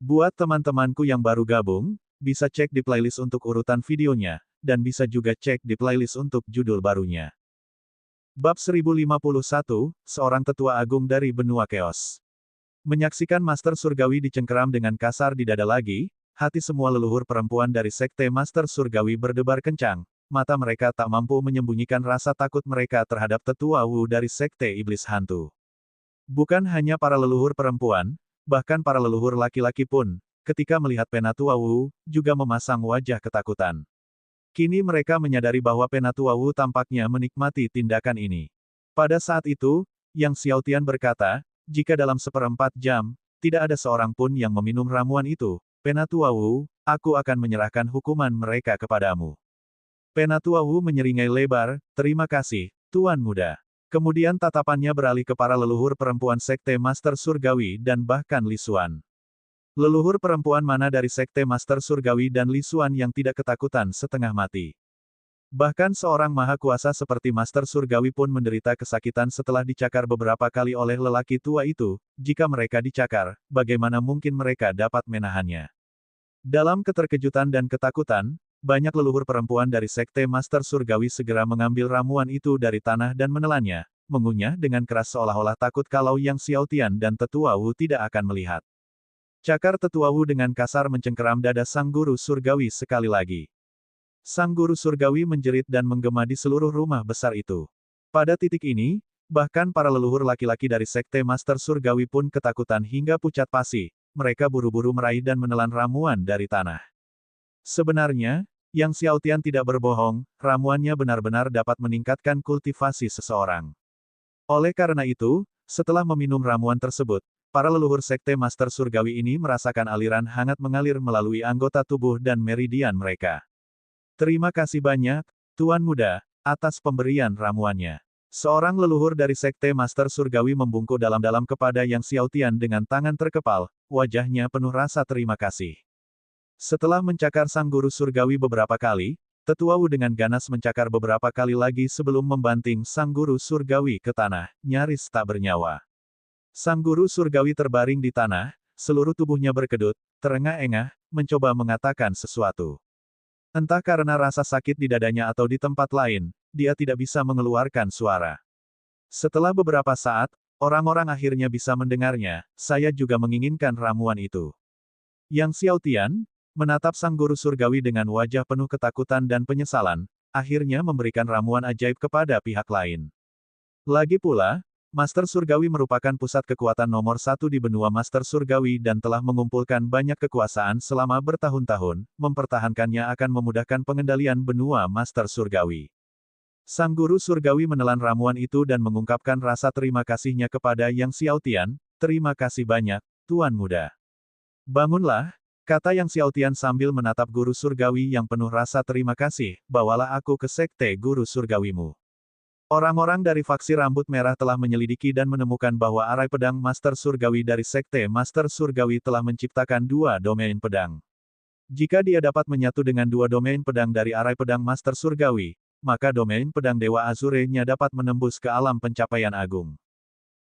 Buat teman-temanku yang baru gabung, bisa cek di playlist untuk urutan videonya, dan bisa juga cek di playlist untuk judul barunya. Bab 1051, Seorang Tetua Agung dari Benua Keos. Menyaksikan Master Surgawi dicengkeram dengan kasar di dada lagi, hati semua leluhur perempuan dari Sekte Master Surgawi berdebar kencang, mata mereka tak mampu menyembunyikan rasa takut mereka terhadap Tetua Wu dari Sekte Iblis Hantu. Bukan hanya para leluhur perempuan, bahkan para leluhur laki-laki pun, ketika melihat Penatua Wu, juga memasang wajah ketakutan. Kini mereka menyadari bahwa Penatua Wu tampaknya menikmati tindakan ini. Pada saat itu, Yang Xiaotian berkata, jika dalam 1/4 jam, tidak ada seorang pun yang meminum ramuan itu, Penatua Wu, aku akan menyerahkan hukuman mereka kepadamu. Penatua Wu menyeringai lebar, terima kasih, Tuan Muda. Kemudian tatapannya beralih ke para leluhur perempuan Sekte Master Surgawi dan bahkan Li Xuan. Leluhur perempuan mana dari Sekte Master Surgawi dan Li Xuan yang tidak ketakutan setengah mati. Bahkan seorang maha kuasa seperti Master Surgawi pun menderita kesakitan setelah dicakar beberapa kali oleh lelaki tua itu, jika mereka dicakar, bagaimana mungkin mereka dapat menahannya. Dalam keterkejutan dan ketakutan, banyak leluhur perempuan dari Sekte Master Surgawi segera mengambil ramuan itu dari tanah dan menelannya, mengunyah dengan keras seolah-olah takut kalau Yang Xiaotian dan Tetua Wu tidak akan melihat. Cakar Tetua Wu dengan kasar mencengkeram dada Sang Guru Surgawi sekali lagi. Sang Guru Surgawi menjerit dan menggema di seluruh rumah besar itu. Pada titik ini, bahkan para leluhur laki-laki dari Sekte Master Surgawi pun ketakutan hingga pucat pasi, mereka buru-buru meraih dan menelan ramuan dari tanah. Sebenarnya, Yang Xiaotian tidak berbohong, ramuannya benar-benar dapat meningkatkan kultivasi seseorang. Oleh karena itu, setelah meminum ramuan tersebut, para leluhur Sekte Master Surgawi ini merasakan aliran hangat mengalir melalui anggota tubuh dan meridian mereka. Terima kasih banyak, Tuan Muda, atas pemberian ramuannya. Seorang leluhur dari Sekte Master Surgawi membungkuk dalam-dalam kepada Yang Xiaotian dengan tangan terkepal, wajahnya penuh rasa terima kasih. Setelah mencakar Sang Guru Surgawi beberapa kali, Tetua Wu dengan ganas mencakar beberapa kali lagi sebelum membanting Sang Guru Surgawi ke tanah, nyaris tak bernyawa. Sang Guru Surgawi terbaring di tanah, seluruh tubuhnya berkedut, terengah-engah, mencoba mengatakan sesuatu. Entah karena rasa sakit di dadanya atau di tempat lain, dia tidak bisa mengeluarkan suara. Setelah beberapa saat, orang-orang akhirnya bisa mendengarnya, saya juga menginginkan ramuan itu. Yang Xiaotian menatap Sang Guru Surgawi dengan wajah penuh ketakutan dan penyesalan, akhirnya memberikan ramuan ajaib kepada pihak lain. Lagi pula, Master Surgawi merupakan pusat kekuatan nomor 1 di benua Master Surgawi dan telah mengumpulkan banyak kekuasaan selama bertahun-tahun, mempertahankannya akan memudahkan pengendalian benua Master Surgawi. Sang Guru Surgawi menelan ramuan itu dan mengungkapkan rasa terima kasihnya kepada Yang Xiaotian, terima kasih banyak, Tuan Muda. Bangunlah, kata Yang Xiaotian sambil menatap Guru Surgawi yang penuh rasa terima kasih, bawalah aku ke Sekte Guru Surgawimu. Orang-orang dari faksi rambut merah telah menyelidiki dan menemukan bahwa arai pedang Master Surgawi dari Sekte Master Surgawi telah menciptakan 2 domain pedang. Jika dia dapat menyatu dengan 2 domain pedang dari arai pedang Master Surgawi, maka domain pedang Dewa Azure-nya dapat menembus ke alam pencapaian agung.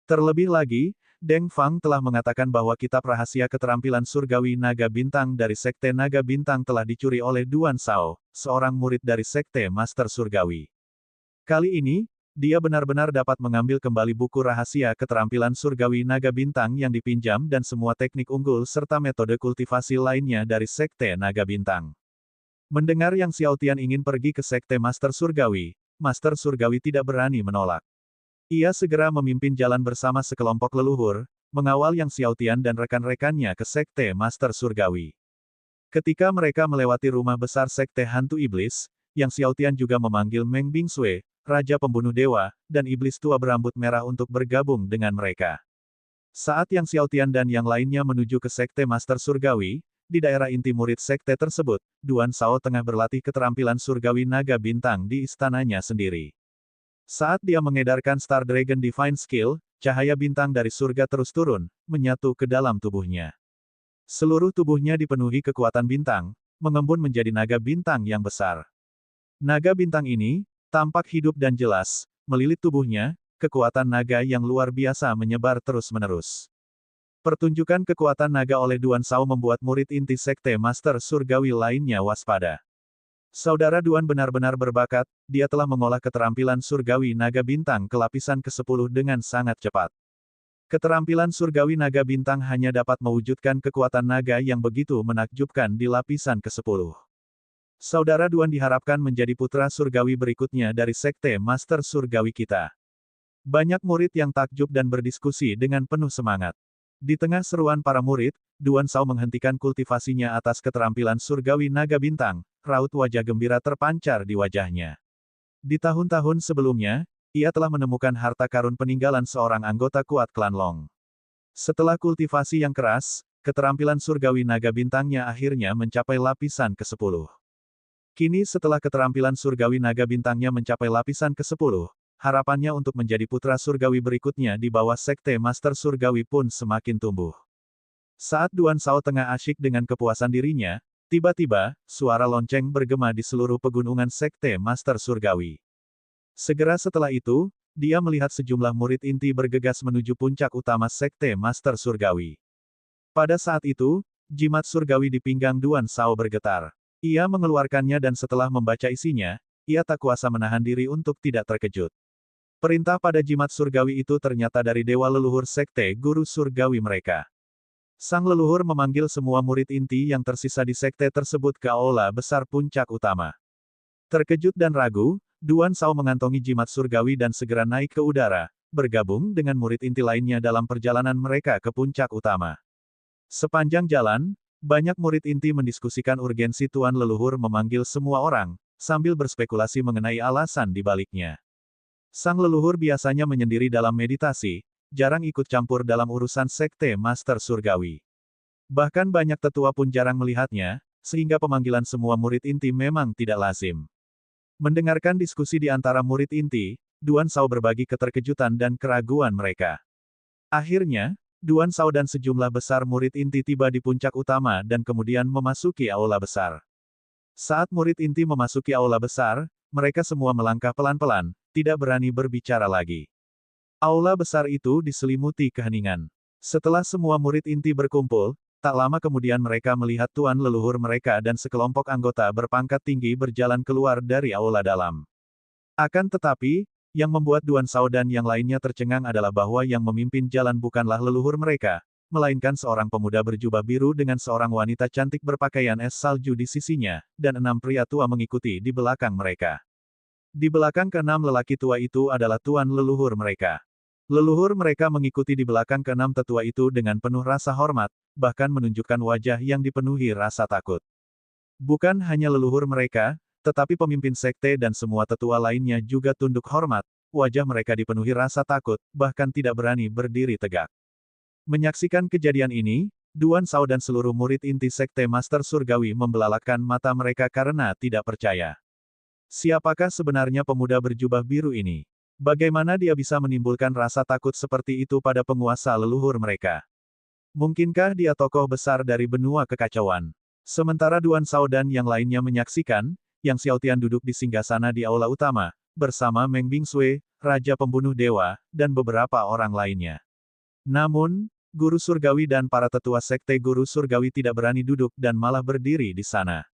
Terlebih lagi, Deng Fang telah mengatakan bahwa kitab rahasia keterampilan surgawi Naga Bintang dari Sekte Naga Bintang telah dicuri oleh Duan Shao, seorang murid dari Sekte Master Surgawi. Kali ini, dia benar-benar dapat mengambil kembali buku rahasia keterampilan surgawi Naga Bintang yang dipinjam dan semua teknik unggul serta metode kultivasi lainnya dari Sekte Naga Bintang. Mendengar Yang Xiaotian ingin pergi ke Sekte Master Surgawi, Master Surgawi tidak berani menolak. Ia segera memimpin jalan bersama sekelompok leluhur, mengawal Yang Xiaotian dan rekan-rekannya ke Sekte Master Surgawi. Ketika mereka melewati rumah besar Sekte Hantu Iblis, Yang Xiaotian juga memanggil Meng Bingsui, Raja Pembunuh Dewa, dan Iblis Tua berambut merah untuk bergabung dengan mereka. Saat Yang Xiaotian dan yang lainnya menuju ke Sekte Master Surgawi, di daerah inti murid Sekte tersebut, Duan Shao tengah berlatih keterampilan surgawi Naga Bintang di istananya sendiri. Saat dia mengedarkan Star Dragon Divine Skill, cahaya bintang dari surga terus turun, menyatu ke dalam tubuhnya. Seluruh tubuhnya dipenuhi kekuatan bintang, mengembun menjadi naga bintang yang besar. Naga bintang ini, tampak hidup dan jelas, melilit tubuhnya, kekuatan naga yang luar biasa menyebar terus-menerus. Pertunjukan kekuatan naga oleh Duan Shao membuat murid inti Sekte Master Surgawi lainnya waspada. Saudara Duan benar-benar berbakat, dia telah mengolah keterampilan Surgawi Naga Bintang ke lapisan ke-10 dengan sangat cepat. Keterampilan Surgawi Naga Bintang hanya dapat mewujudkan kekuatan naga yang begitu menakjubkan di lapisan ke-10. Saudara Duan diharapkan menjadi putra surgawi berikutnya dari Sekte Master Surgawi kita. Banyak murid yang takjub dan berdiskusi dengan penuh semangat. Di tengah seruan para murid, Duan Shao menghentikan kultivasinya atas keterampilan Surgawi Naga Bintang, raut wajah gembira terpancar di wajahnya. Di tahun-tahun sebelumnya, ia telah menemukan harta karun peninggalan seorang anggota kuat klan Long. Setelah kultivasi yang keras, keterampilan Surgawi Naga Bintangnya akhirnya mencapai lapisan ke-10. Kini setelah keterampilan Surgawi Naga Bintangnya mencapai lapisan ke-10, harapannya untuk menjadi putra surgawi berikutnya di bawah Sekte Master Surgawi pun semakin tumbuh. Saat Duan Shao tengah asyik dengan kepuasan dirinya, tiba-tiba, suara lonceng bergema di seluruh pegunungan Sekte Master Surgawi. Segera setelah itu, dia melihat sejumlah murid inti bergegas menuju puncak utama Sekte Master Surgawi. Pada saat itu, jimat surgawi di pinggang Duan Shao bergetar. Ia mengeluarkannya dan setelah membaca isinya, ia tak kuasa menahan diri untuk tidak terkejut. Perintah pada jimat surgawi itu ternyata dari dewa leluhur sekte guru surgawi mereka. Sang leluhur memanggil semua murid inti yang tersisa di sekte tersebut ke aula besar puncak utama. Terkejut dan ragu, Duan Shao mengantongi jimat surgawi dan segera naik ke udara, bergabung dengan murid inti lainnya dalam perjalanan mereka ke puncak utama. Sepanjang jalan, banyak murid inti mendiskusikan urgensi Tuan Leluhur memanggil semua orang, sambil berspekulasi mengenai alasan di baliknya. Sang leluhur biasanya menyendiri dalam meditasi, jarang ikut campur dalam urusan Sekte Master Surgawi. Bahkan banyak tetua pun jarang melihatnya, sehingga pemanggilan semua murid inti memang tidak lazim. Mendengarkan diskusi di antara murid inti, Duan Shao berbagi keterkejutan dan keraguan mereka. Akhirnya, Duan Shao dan sejumlah besar murid inti tiba di puncak utama dan kemudian memasuki aula besar. Saat murid inti memasuki aula besar, mereka semua melangkah pelan-pelan, tidak berani berbicara lagi. Aula besar itu diselimuti keheningan. Setelah semua murid inti berkumpul, tak lama kemudian mereka melihat tuan leluhur mereka dan sekelompok anggota berpangkat tinggi berjalan keluar dari aula dalam. Akan tetapi, yang membuat Duan Shao dan yang lainnya tercengang adalah bahwa yang memimpin jalan bukanlah leluhur mereka, melainkan seorang pemuda berjubah biru dengan seorang wanita cantik berpakaian es salju di sisinya, dan 6 pria tua mengikuti di belakang mereka. Di belakang ke-6 lelaki tua itu adalah tuan leluhur mereka. Leluhur mereka mengikuti di belakang ke-6 tetua itu dengan penuh rasa hormat, bahkan menunjukkan wajah yang dipenuhi rasa takut. Bukan hanya leluhur mereka, tetapi pemimpin sekte dan semua tetua lainnya juga tunduk hormat, wajah mereka dipenuhi rasa takut, bahkan tidak berani berdiri tegak. Menyaksikan kejadian ini, Duan Shao dan seluruh murid inti Sekte Master Surgawi membelalakkan mata mereka karena tidak percaya. Siapakah sebenarnya pemuda berjubah biru ini? Bagaimana dia bisa menimbulkan rasa takut seperti itu pada penguasa leluhur mereka? Mungkinkah dia tokoh besar dari benua kekacauan? Sementara Duan Shao dan yang lainnya menyaksikan, Yang Xiaotian duduk di singgasana di aula utama, bersama Meng Bingsui, Raja Pembunuh Dewa, dan beberapa orang lainnya. Namun, guru surgawi dan para tetua sekte guru surgawi tidak berani duduk dan malah berdiri di sana.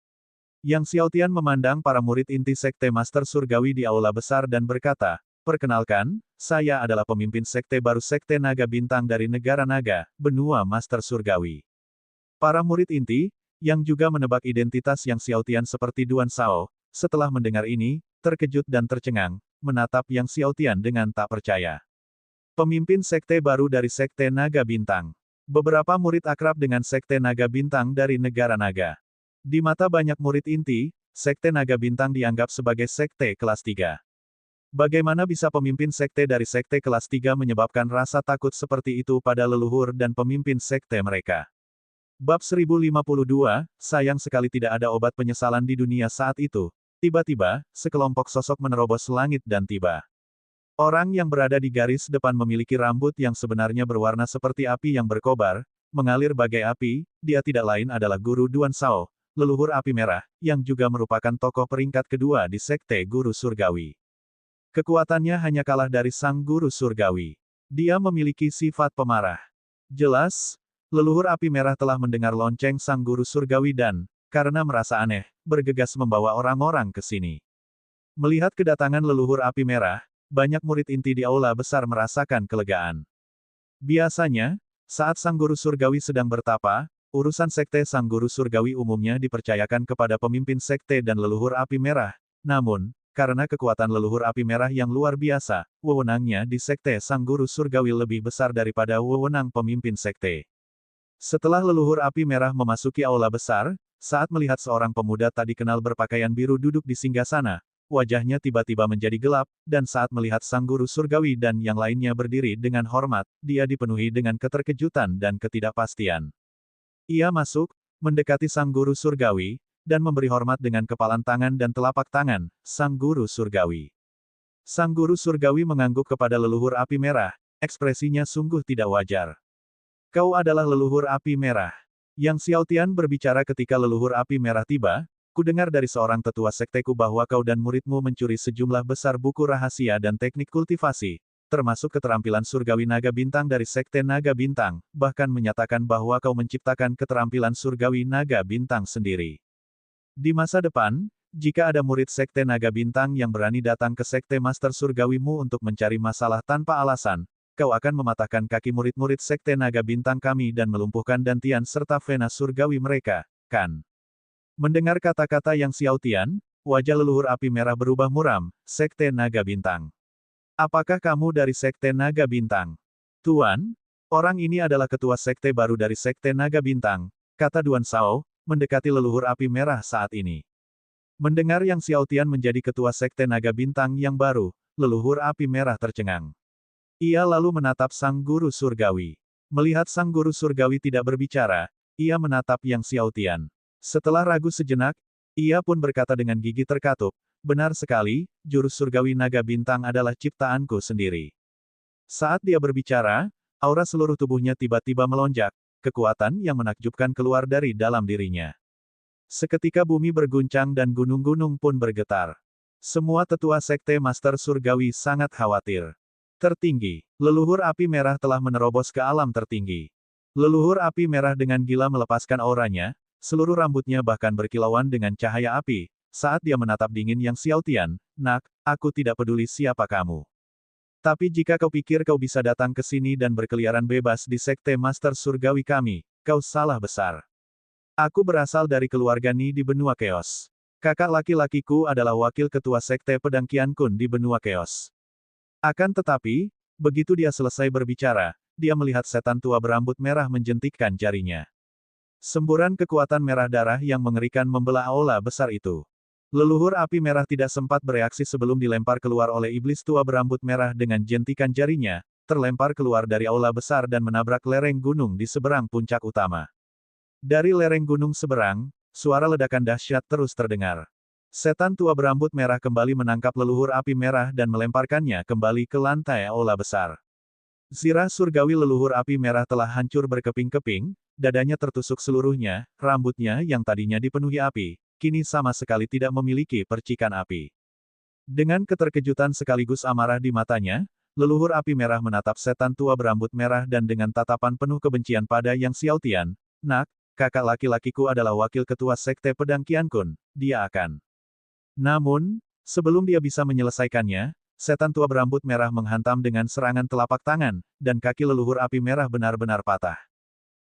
Yang Xiaotian memandang para murid inti sekte Master Surgawi di aula besar dan berkata, "Perkenalkan, saya adalah pemimpin sekte baru Sekte Naga Bintang dari Negara Naga, benua Master Surgawi." Para murid inti, yang juga menebak identitas Yang Xiaotian seperti Duan Shao, setelah mendengar ini, terkejut dan tercengang, menatap Yang Xiaotian dengan tak percaya. Pemimpin sekte baru dari Sekte Naga Bintang. Beberapa murid akrab dengan Sekte Naga Bintang dari negara naga. Di mata banyak murid inti, Sekte Naga Bintang dianggap sebagai sekte kelas 3. Bagaimana bisa pemimpin sekte dari sekte kelas 3 menyebabkan rasa takut seperti itu pada leluhur dan pemimpin sekte mereka? Bab 1052, sayang sekali tidak ada obat penyesalan di dunia saat itu. Tiba-tiba, sekelompok sosok menerobos langit dan tiba. Orang yang berada di garis depan memiliki rambut yang sebenarnya berwarna seperti api yang berkobar, mengalir bagai api, dia tidak lain adalah Guru Duan Shao, leluhur api merah, yang juga merupakan tokoh peringkat kedua di Sekte Guru Surgawi. Kekuatannya hanya kalah dari sang Guru Surgawi. Dia memiliki sifat pemarah. Jelas, Leluhur api merah telah mendengar lonceng sang guru surgawi dan, karena merasa aneh, bergegas membawa orang-orang ke sini. Melihat kedatangan leluhur api merah, banyak murid inti di aula besar merasakan kelegaan. Biasanya, saat sang guru surgawi sedang bertapa, urusan sekte sang guru surgawi umumnya dipercayakan kepada pemimpin sekte dan leluhur api merah. Namun, karena kekuatan leluhur api merah yang luar biasa, wewenangnya di sekte sang guru surgawi lebih besar daripada wewenang pemimpin sekte. Setelah leluhur api merah memasuki aula besar, saat melihat seorang pemuda tak dikenal berpakaian biru duduk di singgasana, wajahnya tiba-tiba menjadi gelap, dan saat melihat sang guru surgawi dan yang lainnya berdiri dengan hormat, dia dipenuhi dengan keterkejutan dan ketidakpastian. Ia masuk, mendekati sang guru surgawi, dan memberi hormat dengan kepalan tangan dan telapak tangan, sang guru surgawi. Sang guru surgawi mengangguk kepada leluhur api merah, ekspresinya sungguh tidak wajar. Kau adalah leluhur api merah. Yang Xiaotian berbicara ketika leluhur api merah tiba, ku dengar dari seorang tetua sekteku bahwa kau dan muridmu mencuri sejumlah besar buku rahasia dan teknik kultivasi, termasuk keterampilan surgawi naga bintang dari sekte naga bintang, bahkan menyatakan bahwa kau menciptakan keterampilan surgawi naga bintang sendiri. Di masa depan, jika ada murid sekte naga bintang yang berani datang ke sekte master surgawimu untuk mencari masalah tanpa alasan, kau akan mematahkan kaki murid-murid sekte naga bintang kami dan melumpuhkan dantian serta vena surgawi mereka, kan? Mendengar kata-kata yang Xiaotian, wajah leluhur api merah berubah muram, sekte naga bintang. Apakah kamu dari sekte naga bintang? Tuan, orang ini adalah ketua sekte baru dari sekte naga bintang, kata Duan Shao, mendekati leluhur api merah saat ini. Mendengar yang Xiaotian menjadi ketua sekte naga bintang yang baru, leluhur api merah tercengang. Ia lalu menatap sang guru surgawi. Melihat sang guru surgawi tidak berbicara, ia menatap yang Xiaotian. Setelah ragu sejenak, ia pun berkata dengan gigi terkatup, benar sekali, jurus surgawi naga bintang adalah ciptaanku sendiri. Saat dia berbicara, aura seluruh tubuhnya tiba-tiba melonjak, kekuatan yang menakjubkan keluar dari dalam dirinya. Seketika bumi berguncang dan gunung-gunung pun bergetar. Semua tetua sekte master surgawi sangat khawatir. Tertinggi, leluhur api merah telah menerobos ke alam tertinggi. Leluhur api merah dengan gila melepaskan auranya, seluruh rambutnya bahkan berkilauan dengan cahaya api, saat dia menatap dingin yang Xiaotian, nak, aku tidak peduli siapa kamu. Tapi jika kau pikir kau bisa datang ke sini dan berkeliaran bebas di sekte master surgawi kami, kau salah besar. Aku berasal dari keluarga Ni di benua Keos. Kakak laki-lakiku adalah wakil ketua sekte pedang Qian Kun di benua Keos. Akan tetapi, begitu dia selesai berbicara, dia melihat setan tua berambut merah menjentikkan jarinya. Semburan kekuatan merah darah yang mengerikan membelah aula besar itu. Leluhur api merah tidak sempat bereaksi sebelum dilempar keluar oleh iblis tua berambut merah dengan jentikan jarinya, terlempar keluar dari aula besar dan menabrak lereng gunung di seberang puncak utama. Dari lereng gunung seberang, suara ledakan dahsyat terus terdengar. Setan tua berambut merah kembali menangkap leluhur api merah dan melemparkannya kembali ke lantai aula besar. Zirah surgawi leluhur api merah telah hancur berkeping-keping, dadanya tertusuk seluruhnya, rambutnya yang tadinya dipenuhi api, kini sama sekali tidak memiliki percikan api. Dengan keterkejutan sekaligus amarah di matanya, leluhur api merah menatap setan tua berambut merah dan dengan tatapan penuh kebencian pada yang Xiaotian, nak, kakak laki-lakiku adalah wakil ketua sekte pedang Qian Kun, dia akan. Namun, sebelum dia bisa menyelesaikannya, setan tua berambut merah menghantam dengan serangan telapak tangan, dan kaki leluhur api merah benar-benar patah.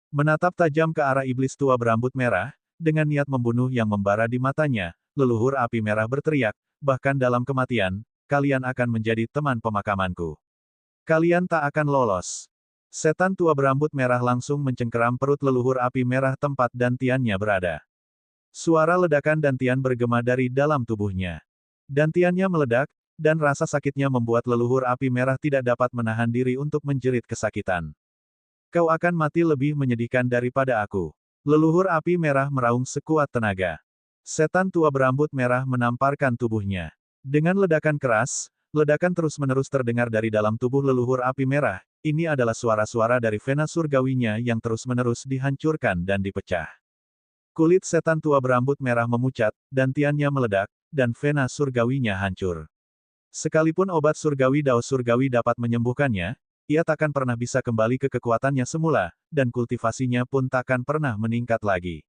Menatap tajam ke arah iblis tua berambut merah, dengan niat membunuh yang membara di matanya, leluhur api merah berteriak, bahkan dalam kematian, kalian akan menjadi teman pemakamanku. Kalian tak akan lolos. Setan tua berambut merah langsung mencengkeram perut leluhur api merah tempat dantiannya berada. Suara ledakan dantian bergema dari dalam tubuhnya. Dantiannya meledak, dan rasa sakitnya membuat leluhur api merah tidak dapat menahan diri untuk menjerit kesakitan. Kau akan mati lebih menyedihkan daripada aku. Leluhur api merah meraung sekuat tenaga. Setan tua berambut merah menamparkan tubuhnya. Dengan ledakan keras, ledakan terus-menerus terdengar dari dalam tubuh leluhur api merah. Ini adalah suara-suara dari vena surgawinya yang terus-menerus dihancurkan dan dipecah. Kulit setan tua berambut merah memucat, dantiannya meledak, dan vena surgawinya hancur. Sekalipun obat surgawi Dao surgawi dapat menyembuhkannya, ia takkan pernah bisa kembali ke kekuatannya semula, dan kultivasinya pun takkan pernah meningkat lagi.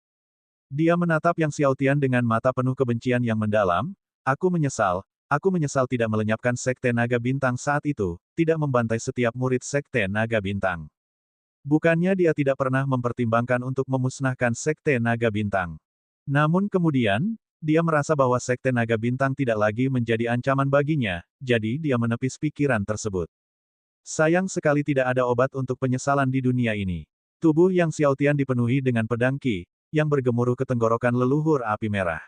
Dia menatap Yang Xiaotian dengan mata penuh kebencian yang mendalam. Aku menyesal tidak melenyapkan Sekte Naga Bintang saat itu, tidak membantai setiap murid Sekte Naga Bintang. Bukannya dia tidak pernah mempertimbangkan untuk memusnahkan Sekte Naga Bintang. Namun kemudian, dia merasa bahwa Sekte Naga Bintang tidak lagi menjadi ancaman baginya, jadi dia menepis pikiran tersebut. Sayang sekali tidak ada obat untuk penyesalan di dunia ini. Tubuh Yang Xiaotian dipenuhi dengan pedang Qi, yang bergemuruh ke tenggorokan leluhur api merah.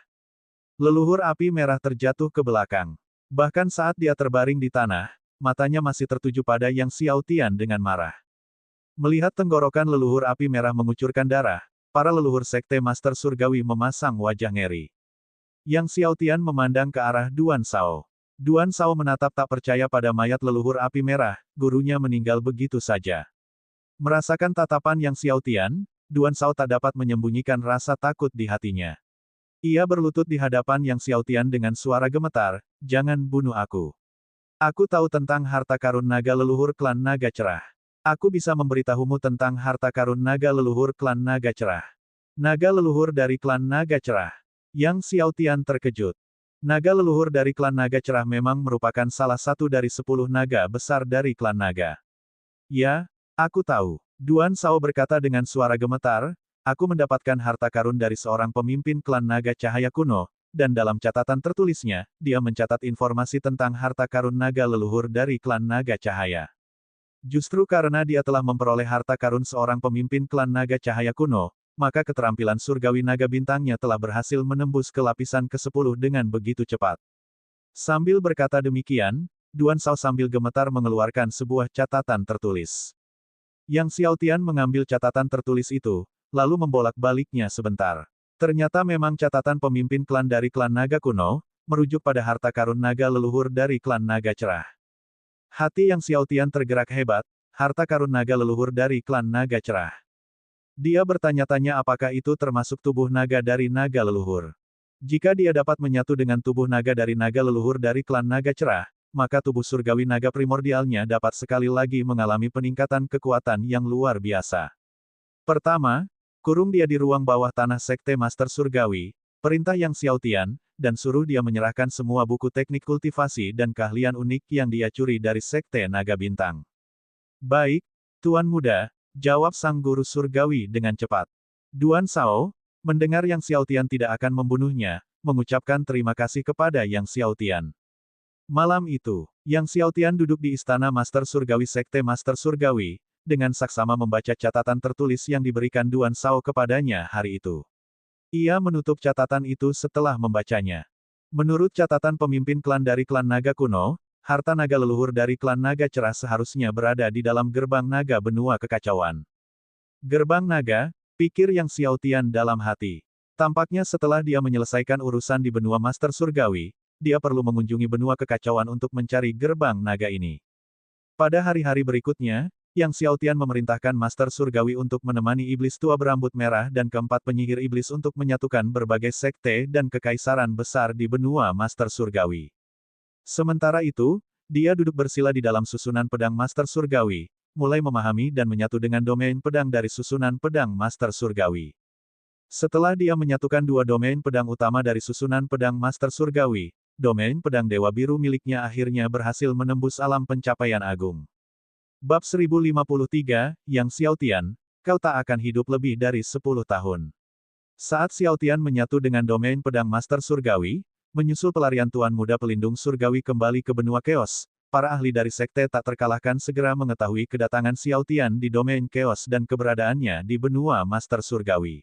Leluhur api merah terjatuh ke belakang. Bahkan saat dia terbaring di tanah, matanya masih tertuju pada Yang Xiaotian dengan marah. Melihat tenggorokan leluhur api merah mengucurkan darah, para leluhur Sekte Master Surgawi memasang wajah ngeri. Yang Xiaotian memandang ke arah Duan Shao. Duan Shao menatap tak percaya pada mayat leluhur api merah, gurunya meninggal begitu saja. Merasakan tatapan Yang Xiaotian, Duan Shao tak dapat menyembunyikan rasa takut di hatinya. Ia berlutut di hadapan Yang Xiaotian dengan suara gemetar, "Jangan bunuh aku. Aku tahu tentang harta karun naga leluhur klan naga cerah. Aku bisa memberitahumu tentang harta karun naga leluhur klan naga cerah." Naga leluhur dari klan naga cerah. Yang Xiaotian terkejut. Naga leluhur dari klan naga cerah memang merupakan salah satu dari 10 naga besar dari klan naga. "Ya, aku tahu." Duan Shao berkata dengan suara gemetar, "Aku mendapatkan harta karun dari seorang pemimpin klan naga cahaya kuno, dan dalam catatan tertulisnya, dia mencatat informasi tentang harta karun naga leluhur dari klan naga cahaya. Justru karena dia telah memperoleh harta karun seorang pemimpin klan naga cahaya kuno, maka keterampilan surgawi naga bintangnya telah berhasil menembus ke lapisan ke-10 dengan begitu cepat." Sambil berkata demikian, Duan Shao sambil gemetar mengeluarkan sebuah catatan tertulis. Yang Xiaotian mengambil catatan tertulis itu, lalu membolak-baliknya sebentar. Ternyata memang catatan pemimpin klan dari klan naga kuno, merujuk pada harta karun naga leluhur dari klan naga cerah. Hati Yang Xiaotian tergerak hebat, harta karun naga leluhur dari klan naga cerah. Dia bertanya-tanya apakah itu termasuk tubuh naga dari naga leluhur. Jika dia dapat menyatu dengan tubuh naga dari naga leluhur dari klan naga cerah, maka tubuh surgawi naga primordialnya dapat sekali lagi mengalami peningkatan kekuatan yang luar biasa. Pertama, kurung dia di ruang bawah tanah Sekte Master Surgawi, perintah Yang Xiaotian, dan suruh dia menyerahkan semua buku teknik kultivasi dan keahlian unik yang dia curi dari Sekte Naga Bintang. "Baik, Tuan Muda," jawab sang guru surgawi dengan cepat. Duan Shao, mendengar Yang Xiaotian tidak akan membunuhnya, mengucapkan terima kasih kepada Yang Xiaotian. Malam itu, Yang Xiaotian duduk di istana Master Surgawi Sekte Master Surgawi, dengan saksama membaca catatan tertulis yang diberikan Duan Shao kepadanya hari itu. Ia menutup catatan itu setelah membacanya. Menurut catatan pemimpin klan dari klan naga kuno, harta naga leluhur dari klan naga cerah seharusnya berada di dalam gerbang naga benua kekacauan. Gerbang naga, pikir Yang Xiaotian dalam hati. Tampaknya setelah dia menyelesaikan urusan di benua Master Surgawi, dia perlu mengunjungi benua kekacauan untuk mencari gerbang naga ini. Pada hari-hari berikutnya, Yang Xiaotian memerintahkan Master Surgawi untuk menemani iblis tua berambut merah dan keempat penyihir iblis untuk menyatukan berbagai sekte dan kekaisaran besar di benua Master Surgawi. Sementara itu, dia duduk bersila di dalam susunan pedang Master Surgawi, mulai memahami dan menyatu dengan domain pedang dari susunan pedang Master Surgawi. Setelah dia menyatukan dua domain pedang utama dari susunan pedang Master Surgawi, domain pedang Dewa Biru miliknya akhirnya berhasil menembus alam pencapaian agung. Bab 1053, Yang Xiaotian, kau tak akan hidup lebih dari 10 tahun. Saat Xiaotian menyatu dengan domain pedang Master Surgawi, menyusul pelarian Tuan Muda Pelindung Surgawi kembali ke benua Chaos, para ahli dari sekte tak terkalahkan segera mengetahui kedatangan Xiaotian di domain Chaos dan keberadaannya di benua Master Surgawi.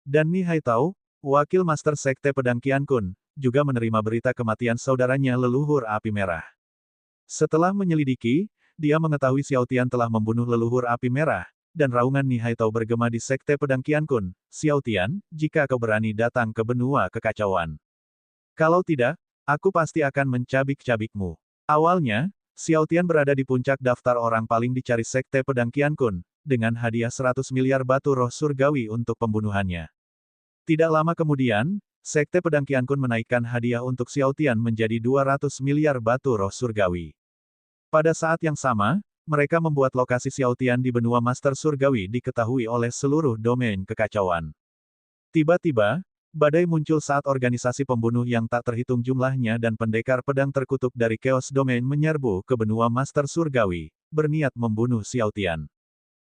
Dan Ni Haitao, wakil Master Sekte Pedang Qian Kun, juga menerima berita kematian saudaranya leluhur api merah. Setelah menyelidiki, dia mengetahui Xiaotian telah membunuh leluhur api merah, dan raungan Ni Haitao bergema di Sekte Pedang Qian Kun. "Xiaotian, jika kau berani datang ke benua kekacauan. Kalau tidak, aku pasti akan mencabik-cabikmu." Awalnya, Xiaotian berada di puncak daftar orang paling dicari Sekte Pedang Qian Kun, dengan hadiah 100 miliar batu roh surgawi untuk pembunuhannya. Tidak lama kemudian, Sekte Pedang Qian Kun menaikkan hadiah untuk Xiaotian menjadi 200 miliar batu roh surgawi. Pada saat yang sama, mereka membuat lokasi Xiao Tian di benua Master Surgawi diketahui oleh seluruh domain kekacauan. Tiba-tiba, badai muncul saat organisasi pembunuh yang tak terhitung jumlahnya dan pendekar pedang terkutuk dari Chaos Domain menyerbu ke benua Master Surgawi, berniat membunuh Xiao Tian.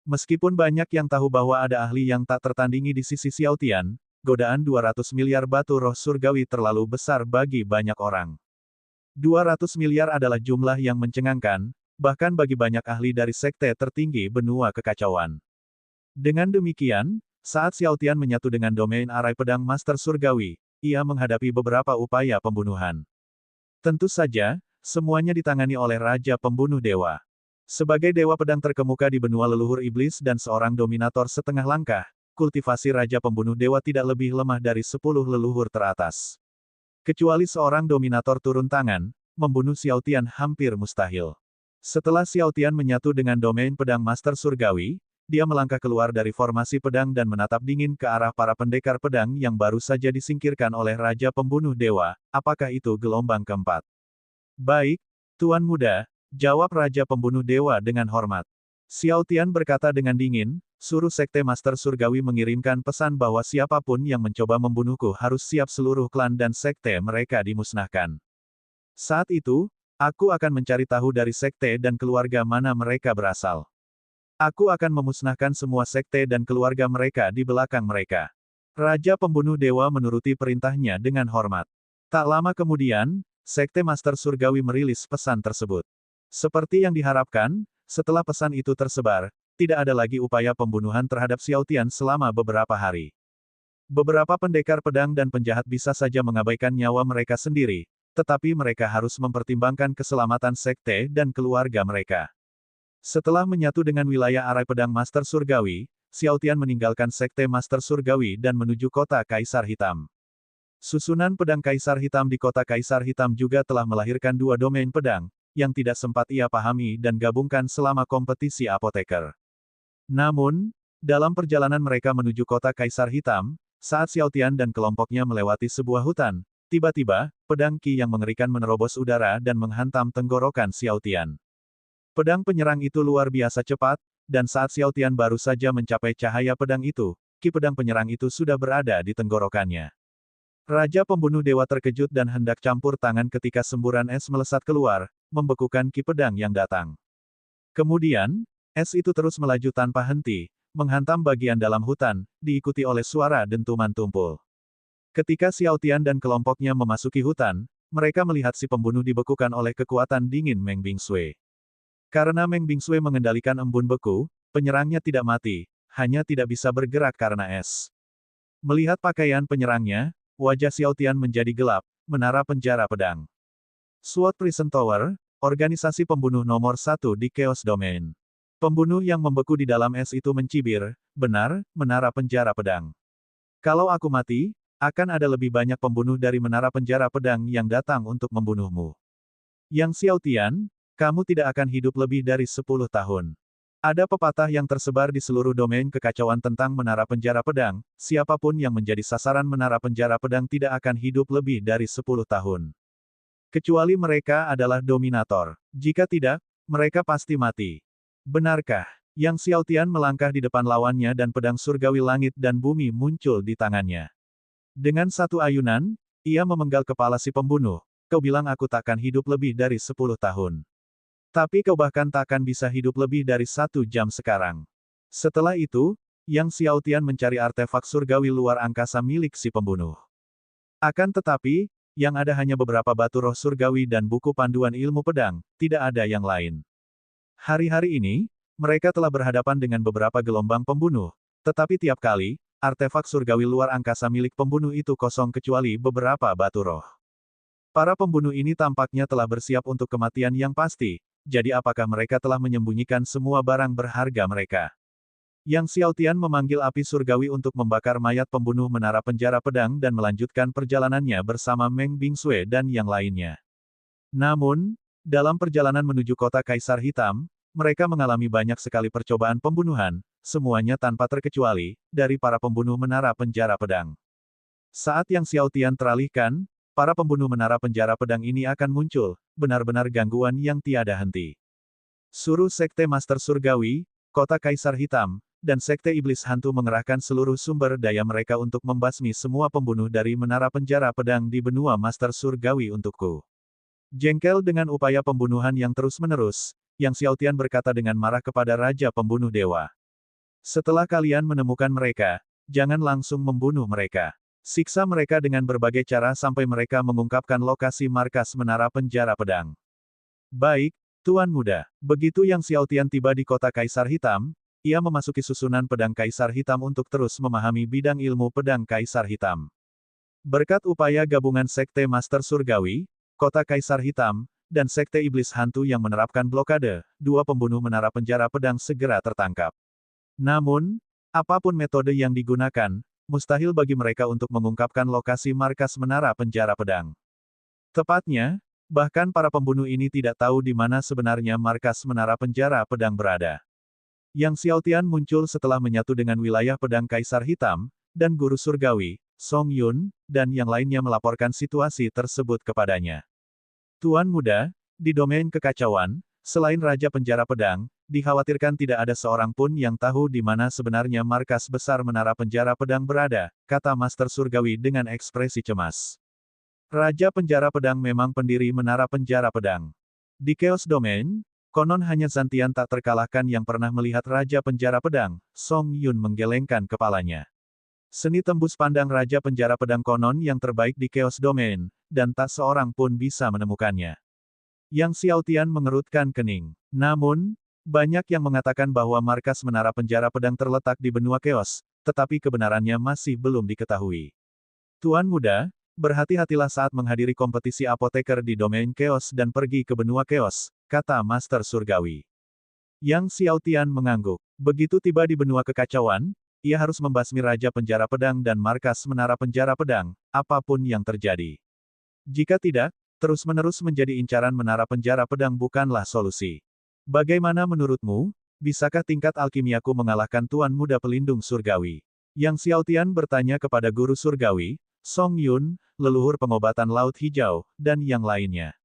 Meskipun banyak yang tahu bahwa ada ahli yang tak tertandingi di sisi Xiao Tian, godaan 200 miliar batu roh surgawi terlalu besar bagi banyak orang. 200 miliar adalah jumlah yang mencengangkan, bahkan bagi banyak ahli dari sekte tertinggi benua kekacauan. Dengan demikian, saat Xiao Tian menyatu dengan domain arai pedang Master Surgawi, ia menghadapi beberapa upaya pembunuhan. Tentu saja, semuanya ditangani oleh Raja Pembunuh Dewa. Sebagai dewa pedang terkemuka di benua leluhur iblis dan seorang dominator setengah langkah, kultivasi Raja Pembunuh Dewa tidak lebih lemah dari 10 leluhur teratas. Kecuali seorang dominator turun tangan, membunuh Xiao Tian hampir mustahil. Setelah Xiao Tian menyatu dengan domain pedang Master Surgawi, dia melangkah keluar dari formasi pedang dan menatap dingin ke arah para pendekar pedang yang baru saja disingkirkan oleh Raja Pembunuh Dewa. Apakah itu gelombang keempat? Baik, Tuan Muda, jawab Raja Pembunuh Dewa dengan hormat. Xiao Tian berkata dengan dingin, suruh Sekte Master Surgawi mengirimkan pesan bahwa siapapun yang mencoba membunuhku harus siap seluruh klan dan sekte mereka dimusnahkan. Saat itu, aku akan mencari tahu dari sekte dan keluarga mana mereka berasal. Aku akan memusnahkan semua sekte dan keluarga mereka di belakang mereka. Raja Pembunuh Dewa menuruti perintahnya dengan hormat. Tak lama kemudian, Sekte Master Surgawi merilis pesan tersebut. Seperti yang diharapkan, setelah pesan itu tersebar, tidak ada lagi upaya pembunuhan terhadap Xiao Tian selama beberapa hari. Beberapa pendekar pedang dan penjahat bisa saja mengabaikan nyawa mereka sendiri, tetapi mereka harus mempertimbangkan keselamatan sekte dan keluarga mereka. Setelah menyatu dengan wilayah arai pedang Master Surgawi, Xiao Tian meninggalkan Sekte Master Surgawi dan menuju kota Kaisar Hitam. Susunan pedang Kaisar Hitam di kota Kaisar Hitam juga telah melahirkan dua domain pedang, yang tidak sempat ia pahami dan gabungkan selama kompetisi apoteker. Namun, dalam perjalanan mereka menuju kota Kaisar Hitam, saat Xiao Tian dan kelompoknya melewati sebuah hutan, tiba-tiba, pedang Qi yang mengerikan menerobos udara dan menghantam tenggorokan Xiao Tian. Pedang penyerang itu luar biasa cepat, dan saat Xiao Tian baru saja mencapai cahaya pedang itu, Qi pedang penyerang itu sudah berada di tenggorokannya. Raja Pembunuh Dewa terkejut dan hendak campur tangan ketika semburan es melesat keluar, membekukan Qi pedang yang datang. Kemudian, es itu terus melaju tanpa henti, menghantam bagian dalam hutan, diikuti oleh suara dentuman tumpul. Ketika Xiao Tian dan kelompoknya memasuki hutan, mereka melihat si pembunuh dibekukan oleh kekuatan dingin Meng Bingsui. Karena Meng Bingsui mengendalikan embun beku, penyerangnya tidak mati, hanya tidak bisa bergerak karena es. Melihat pakaian penyerangnya, wajah Xiao Tian menjadi gelap, menara penjara pedang. Sword Prison Tower, organisasi pembunuh nomor 1 di Chaos Domain. Pembunuh yang membeku di dalam es itu mencibir, benar, menara penjara pedang. Kalau aku mati, akan ada lebih banyak pembunuh dari menara penjara pedang yang datang untuk membunuhmu. Yang Xiao Tian, kamu tidak akan hidup lebih dari 10 tahun. Ada pepatah yang tersebar di seluruh domain kekacauan tentang menara penjara pedang, siapapun yang menjadi sasaran menara penjara pedang tidak akan hidup lebih dari 10 tahun. Kecuali mereka adalah dominator. Jika tidak, mereka pasti mati. Benarkah? Yang Xiao Tian melangkah di depan lawannya dan pedang surgawi langit dan bumi muncul di tangannya. Dengan satu ayunan, ia memenggal kepala si pembunuh. Kau bilang aku takkan hidup lebih dari 10 tahun. Tapi kau bahkan takkan bisa hidup lebih dari 1 jam sekarang. Setelah itu, Yang Xiao Tian mencari artefak surgawi luar angkasa milik si pembunuh. Akan tetapi, yang ada hanya beberapa batu roh surgawi dan buku panduan ilmu pedang, tidak ada yang lain. Hari-hari ini, mereka telah berhadapan dengan beberapa gelombang pembunuh, tetapi tiap kali, artefak surgawi luar angkasa milik pembunuh itu kosong kecuali beberapa batu roh. Para pembunuh ini tampaknya telah bersiap untuk kematian yang pasti. Jadi apakah mereka telah menyembunyikan semua barang berharga mereka? Yang Xiao Tian memanggil api surgawi untuk membakar mayat pembunuh menara penjara pedang dan melanjutkan perjalanannya bersama Meng Bingsui dan yang lainnya. Namun, dalam perjalanan menuju kota Kaisar Hitam, mereka mengalami banyak sekali percobaan pembunuhan, semuanya tanpa terkecuali, dari para pembunuh menara penjara pedang. Saat Yang Xiao Tian teralihkan, para pembunuh menara penjara pedang ini akan muncul, benar-benar gangguan yang tiada henti. Suruh Sekte Master Surgawi, Kota Kaisar Hitam, dan Sekte Iblis Hantu mengerahkan seluruh sumber daya mereka untuk membasmi semua pembunuh dari Menara Penjara Pedang di benua Master Surgawi untukku. Jengkel dengan upaya pembunuhan yang terus-menerus, Yang Xiaotian berkata dengan marah kepada Raja Pembunuh Dewa. Setelah kalian menemukan mereka, jangan langsung membunuh mereka. Siksa mereka dengan berbagai cara sampai mereka mengungkapkan lokasi markas Menara Penjara Pedang. Baik, Tuan Muda. Begitu Yang Xiaotian tiba di Kota Kaisar Hitam, ia memasuki susunan pedang Kaisar Hitam untuk terus memahami bidang ilmu pedang Kaisar Hitam. Berkat upaya gabungan Sekte Master Surgawi, Kota Kaisar Hitam, dan Sekte Iblis Hantu yang menerapkan blokade, dua pembunuh Menara Penjara Pedang segera tertangkap. Namun, apapun metode yang digunakan, mustahil bagi mereka untuk mengungkapkan lokasi markas Menara Penjara Pedang. Tepatnya, bahkan para pembunuh ini tidak tahu di mana sebenarnya markas Menara Penjara Pedang berada. Yang Xiaotian muncul setelah menyatu dengan wilayah pedang Kaisar Hitam, dan Guru Surgawi, Song Yun, dan yang lainnya melaporkan situasi tersebut kepadanya. Tuan Muda, di domain kekacauan, selain Raja Penjara Pedang, dikhawatirkan tidak ada seorang pun yang tahu di mana sebenarnya markas besar Menara Penjara Pedang berada, kata Master Surgawi dengan ekspresi cemas. Raja Penjara Pedang memang pendiri Menara Penjara Pedang. Di Chaos Domain, konon hanya Zantian tak terkalahkan yang pernah melihat Raja Penjara Pedang, Song Yun menggelengkan kepalanya. Seni tembus pandang Raja Penjara Pedang konon yang terbaik di Chaos Domain, dan tak seorang pun bisa menemukannya. Yang Xiaotian mengerutkan kening. Namun, banyak yang mengatakan bahwa markas Menara Penjara Pedang terletak di benua Chaos, tetapi kebenarannya masih belum diketahui. Tuan Muda, berhati-hatilah saat menghadiri kompetisi apoteker di domain Chaos dan pergi ke benua Chaos, kata Master Surgawi. Yang Xiaotian mengangguk. Begitu tiba di benua kekacauan, ia harus membasmi Raja Penjara Pedang dan markas Menara Penjara Pedang, apapun yang terjadi. Jika tidak, terus-menerus menjadi incaran Menara Penjara Pedang bukanlah solusi. Bagaimana menurutmu, bisakah tingkat alkimiaku mengalahkan Tuan Muda Pelindung Surgawi? Yang Xiaotian bertanya kepada Guru Surgawi, Song Yun, leluhur pengobatan Laut Hijau, dan yang lainnya.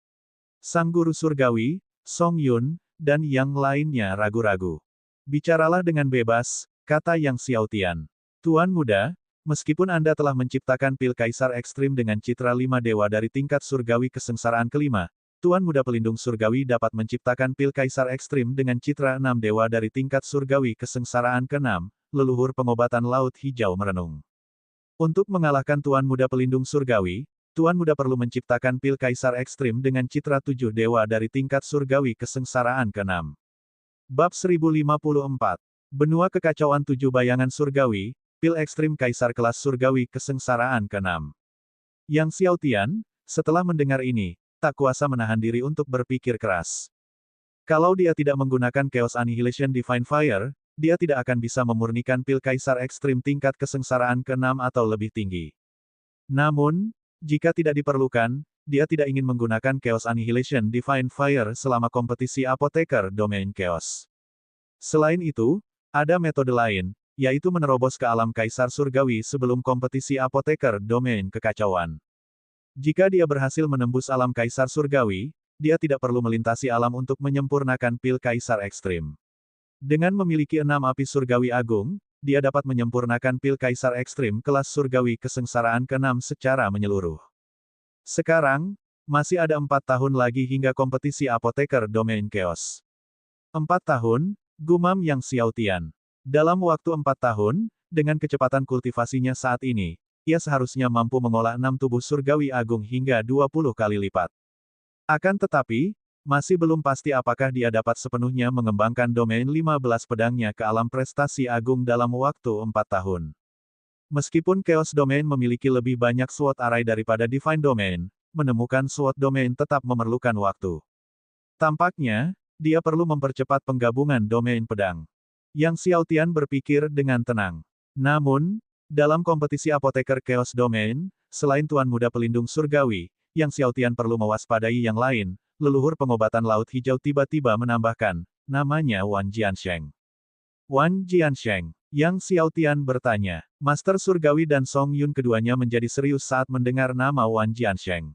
Sang Guru Surgawi, Song Yun, dan yang lainnya ragu-ragu. Bicaralah dengan bebas, kata Yang Xiaotian. Tuan Muda, meskipun Anda telah menciptakan pil Kaisar Ekstrim dengan citra 5 dewa dari tingkat surgawi kesengsaraan kelima, Tuan Muda Pelindung Surgawi dapat menciptakan pil Kaisar Ekstrim dengan citra 6 dewa dari tingkat surgawi kesengsaraan ke-6, leluhur pengobatan Laut Hijau merenung. Untuk mengalahkan Tuan Muda Pelindung Surgawi, Tuan Muda perlu menciptakan pil Kaisar Ekstrim dengan citra 7 dewa dari tingkat surgawi kesengsaraan ke-6. Bab 1054. Benua Kekacauan 7 Bayangan Surgawi, pil ekstrim Kaisar kelas surgawi kesengsaraan ke-6. Yang Xiaotian, setelah mendengar ini, tak kuasa menahan diri untuk berpikir keras. Kalau dia tidak menggunakan Chaos Annihilation Divine Fire, dia tidak akan bisa memurnikan pil Kaisar ekstrim tingkat kesengsaraan ke-6 atau lebih tinggi. Namun, jika tidak diperlukan, dia tidak ingin menggunakan Chaos Annihilation Divine Fire selama kompetisi apoteker domain Chaos. Selain itu, ada metode lain, yaitu menerobos ke alam Kaisar Surgawi sebelum kompetisi apoteker domain kekacauan. Jika dia berhasil menembus alam Kaisar Surgawi, dia tidak perlu melintasi alam untuk menyempurnakan pil Kaisar ekstrim. Dengan memiliki 6 api Surgawi Agung, dia dapat menyempurnakan pil Kaisar Ekstrim kelas Surgawi kesengsaraan ke-6 secara menyeluruh. Sekarang, masih ada 4 tahun lagi hingga kompetisi apoteker domain Chaos. 4 tahun, gumam Yang Xiaotian. Dalam waktu 4 tahun, dengan kecepatan kultivasinya saat ini, ia seharusnya mampu mengolah 6 tubuh Surgawi Agung hingga 20 kali lipat. Akan tetapi, masih belum pasti apakah dia dapat sepenuhnya mengembangkan domain 15 pedangnya ke alam prestasi agung dalam waktu 4 tahun. Meskipun Chaos Domain memiliki lebih banyak SWOT array daripada Divine Domain, menemukan SWOT Domain tetap memerlukan waktu. Tampaknya, dia perlu mempercepat penggabungan domain pedang. Yang Xiaotian berpikir dengan tenang. Namun, dalam kompetisi apoteker Chaos Domain, selain Tuan Muda Pelindung Surgawi, Yang Xiaotian perlu mewaspadai yang lain. Leluhur pengobatan Laut Hijau tiba-tiba menambahkan, namanya Wan Jiansheng. Wan Jiansheng. Yang Xiaotian bertanya. Master Surgawi dan Song Yun keduanya menjadi serius saat mendengar nama Wan Jiansheng.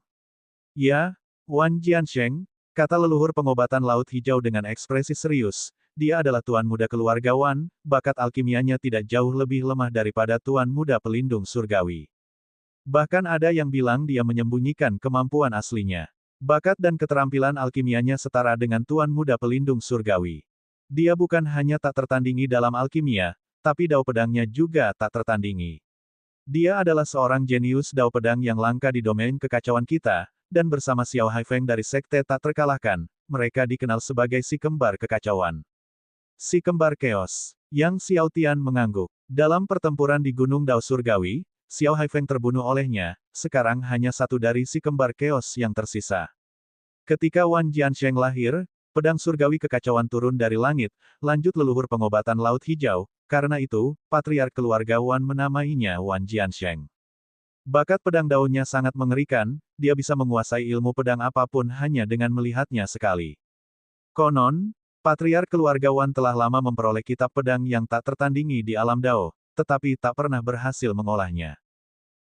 Ya, Wan Jiansheng, kata leluhur pengobatan Laut Hijau dengan ekspresi serius. Dia adalah tuan muda keluarga Wan, bakat alkimianya tidak jauh lebih lemah daripada tuan muda pelindung surgawi. Bahkan ada yang bilang dia menyembunyikan kemampuan aslinya. Bakat dan keterampilan alkimianya setara dengan tuan muda pelindung surgawi. Dia bukan hanya tak tertandingi dalam alkimia, tapi dao pedangnya juga tak tertandingi. Dia adalah seorang jenius dao pedang yang langka di domain kekacauan kita, dan bersama Xiao Haifeng dari Sekte tak terkalahkan, mereka dikenal sebagai si kembar kekacauan. Si kembar keos. Yang Xiao Tian mengangguk. Dalam pertempuran di Gunung Dao Surgawi, Xiao Haifeng terbunuh olehnya, sekarang hanya satu dari si kembar keos yang tersisa. Ketika Wan Jiansheng lahir, pedang surgawi kekacauan turun dari langit, lanjut leluhur pengobatan Laut Hijau, karena itu, patriark keluarga Wan menamainya Wan Jiansheng. Bakat pedang daunnya sangat mengerikan, dia bisa menguasai ilmu pedang apapun hanya dengan melihatnya sekali. Konon, patriark keluarga Wan telah lama memperoleh kitab pedang yang tak tertandingi di alam Dao, tetapi tak pernah berhasil mengolahnya.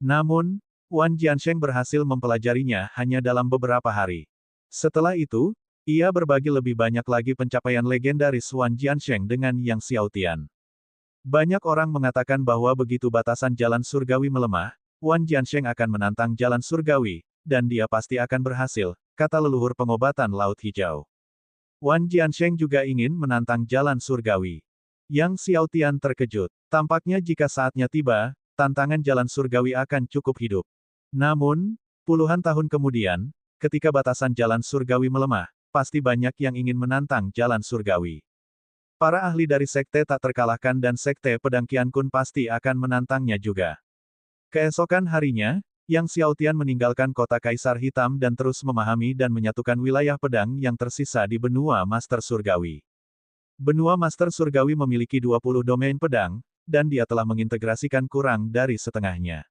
Namun, Wan Jiansheng berhasil mempelajarinya hanya dalam beberapa hari. Setelah itu, ia berbagi lebih banyak lagi pencapaian legendaris Wan Jiansheng dengan Yang Xiaotian. Banyak orang mengatakan bahwa begitu batasan jalan surgawi melemah, Wan Jiansheng akan menantang jalan surgawi, dan dia pasti akan berhasil, kata leluhur pengobatan Laut Hijau. Wan Jiansheng juga ingin menantang jalan surgawi. Yang Xiaotian terkejut. Tampaknya jika saatnya tiba, tantangan jalan surgawi akan cukup hidup. Namun, puluhan tahun kemudian, ketika batasan jalan surgawi melemah, pasti banyak yang ingin menantang jalan surgawi. Para ahli dari Sekte tak terkalahkan dan Sekte Pedang Qiankun pasti akan menantangnya juga. Keesokan harinya, Yang Xiaotian meninggalkan kota Kaisar Hitam dan terus memahami dan menyatukan wilayah pedang yang tersisa di benua Master Surgawi. Benua Master Surgawi memiliki 20 domain pedang, dan dia telah mengintegrasikan kurang dari setengahnya.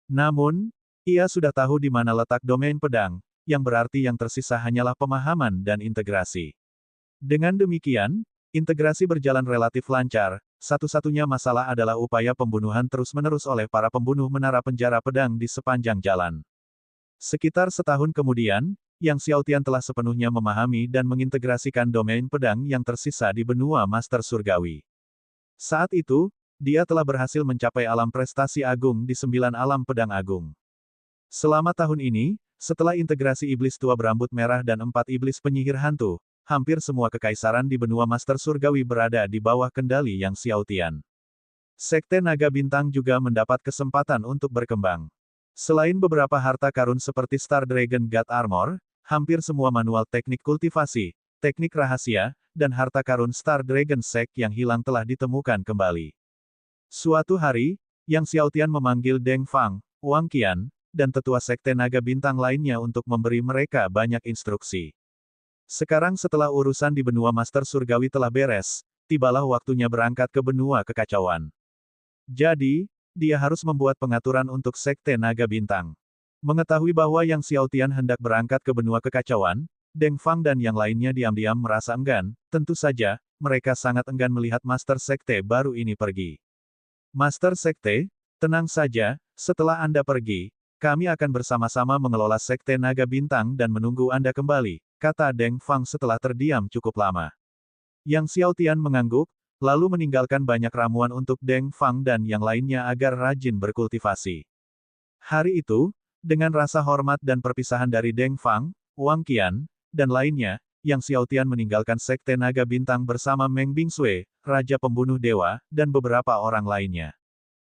Namun, ia sudah tahu di mana letak domain pedang, yang berarti yang tersisa hanyalah pemahaman dan integrasi. Dengan demikian, integrasi berjalan relatif lancar. Satu-satunya masalah adalah upaya pembunuhan terus-menerus oleh para pembunuh menara penjara pedang di sepanjang jalan. Sekitar setahun kemudian, Yang Xiaotian telah sepenuhnya memahami dan mengintegrasikan domain pedang yang tersisa di benua Master Surgawi. Saat itu, dia telah berhasil mencapai alam prestasi agung di 9 alam pedang agung. Selama tahun ini, setelah integrasi iblis tua berambut merah dan 4 iblis penyihir hantu, hampir semua kekaisaran di benua Master Surgawi berada di bawah kendali Yang Xiaotian. Sekte Naga Bintang juga mendapat kesempatan untuk berkembang. Selain beberapa harta karun seperti Star Dragon God Armor, hampir semua manual teknik kultivasi, teknik rahasia, dan harta karun Star Dragon Sek yang hilang telah ditemukan kembali. Suatu hari, Yang Xiaotian memanggil Deng Fang, Wang Qian, dan tetua Sekte Naga Bintang lainnya untuk memberi mereka banyak instruksi. Sekarang setelah urusan di benua Master Surgawi telah beres, tibalah waktunya berangkat ke benua kekacauan. Jadi, dia harus membuat pengaturan untuk Sekte Naga Bintang. Mengetahui bahwa Yang Xiaotian hendak berangkat ke benua kekacauan, Deng Fang dan yang lainnya diam-diam merasa enggan, tentu saja, mereka sangat enggan melihat Master Sekte baru ini pergi. Master Sekte, tenang saja, setelah Anda pergi, kami akan bersama-sama mengelola Sekte Naga Bintang dan menunggu Anda kembali, kata Deng Fang setelah terdiam cukup lama. Yang Xiaotian mengangguk, lalu meninggalkan banyak ramuan untuk Deng Fang dan yang lainnya agar rajin berkultivasi. Hari itu, dengan rasa hormat dan perpisahan dari Deng Fang, Wang Qian, dan lainnya, Yang Xiaotian meninggalkan Sekte Naga Bintang bersama Meng Bingsui, Raja Pembunuh Dewa, dan beberapa orang lainnya.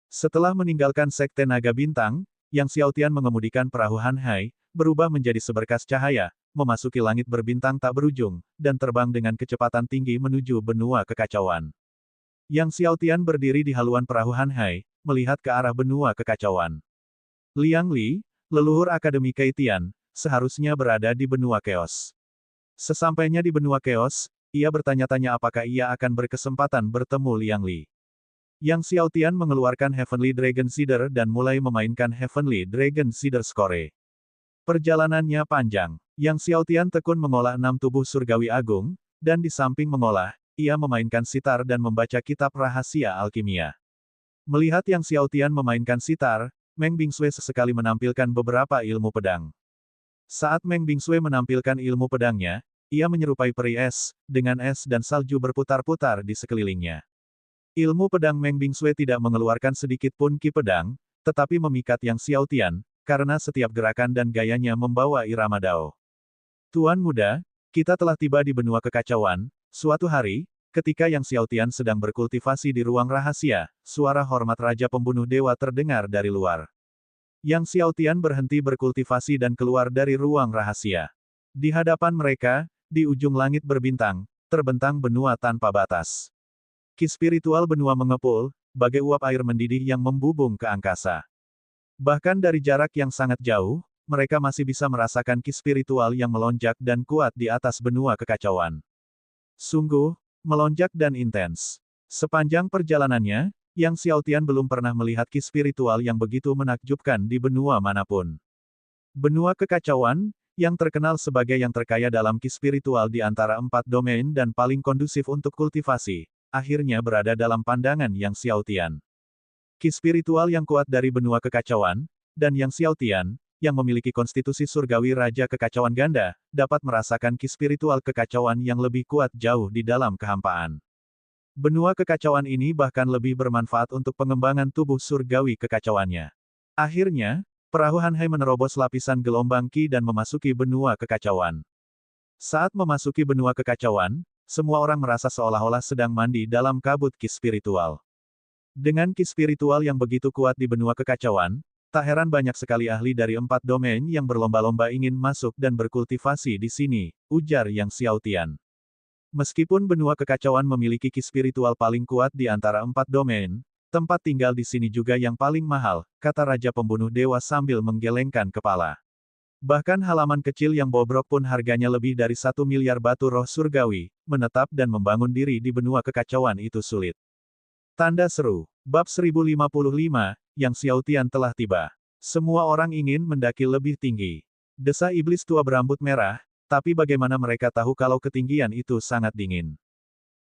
Setelah meninggalkan Sekte Naga Bintang, Yang Xiaotian mengemudikan perahu Hanhai, berubah menjadi seberkas cahaya, memasuki langit berbintang tak berujung, dan terbang dengan kecepatan tinggi menuju benua kekacauan. Yang Xiaotian berdiri di haluan perahu Hanhai, melihat ke arah benua kekacauan. Liang Li, leluhur Akademi Keitian, seharusnya berada di benua keos. Sesampainya di benua keos, ia bertanya-tanya apakah ia akan berkesempatan bertemu Liang Li. Yang Xiaotian mengeluarkan Heavenly Dragon Seeder dan mulai memainkan Heavenly Dragon Seeder Score. Perjalanannya panjang. Yang Xiaotian tekun mengolah 6 tubuh surgawi agung, dan di samping mengolah, ia memainkan sitar dan membaca kitab rahasia alkimia. Melihat Yang Xiaotian memainkan sitar, Meng Bingsui sesekali menampilkan beberapa ilmu pedang. Saat Meng Bingsui menampilkan ilmu pedangnya, ia menyerupai peri es, dengan es dan salju berputar-putar di sekelilingnya. Ilmu pedang Meng Bingsui tidak mengeluarkan sedikit pun ki pedang, tetapi memikat Yang Xiaotian, karena setiap gerakan dan gayanya membawa irama Dao. Tuan muda, kita telah tiba di benua kekacauan. Suatu hari, ketika Yang Xiaotian sedang berkultivasi di ruang rahasia, suara hormat Raja Pembunuh Dewa terdengar dari luar. Yang Xiaotian berhenti berkultivasi dan keluar dari ruang rahasia. Di hadapan mereka, di ujung langit berbintang, terbentang benua tanpa batas. Ki spiritual benua mengepul, bagai uap air mendidih yang membubung ke angkasa. Bahkan dari jarak yang sangat jauh, mereka masih bisa merasakan ki spiritual yang melonjak dan kuat di atas benua kekacauan. Sungguh, melonjak dan intens. Sepanjang perjalanannya, Yang Xiaotian belum pernah melihat ki spiritual yang begitu menakjubkan di benua manapun. Benua kekacauan, yang terkenal sebagai yang terkaya dalam ki spiritual di antara 4 domain dan paling kondusif untuk kultivasi, akhirnya berada dalam pandangan Yang Xiaotian. Ki spiritual yang kuat dari benua kekacauan, dan Yang Xiaotian, yang memiliki konstitusi surgawi Raja Kekacauan Ganda, dapat merasakan ki spiritual kekacauan yang lebih kuat jauh di dalam kehampaan. Benua kekacauan ini bahkan lebih bermanfaat untuk pengembangan tubuh surgawi kekacauannya. Akhirnya, perahu Hanhei menerobos lapisan gelombang ki dan memasuki benua kekacauan. Saat memasuki benua kekacauan, semua orang merasa seolah-olah sedang mandi dalam kabut ki spiritual. Dengan ki spiritual yang begitu kuat di benua kekacauan, tak heran banyak sekali ahli dari 4 domain yang berlomba-lomba ingin masuk dan berkultivasi di sini, ujar Yang Xiaotian. Meskipun benua kekacauan memiliki ki spiritual paling kuat di antara 4 domain, tempat tinggal di sini juga yang paling mahal, kata Raja Pembunuh Dewa sambil menggelengkan kepala. Bahkan halaman kecil yang bobrok pun harganya lebih dari 1 miliar batu roh surgawi, menetap dan membangun diri di benua kekacauan itu sulit. Tanda seru. Bab 1055, Yang Xiaotian telah tiba. Semua orang ingin mendaki lebih tinggi. Desa iblis tua berambut merah, tapi bagaimana mereka tahu kalau ketinggian itu sangat dingin.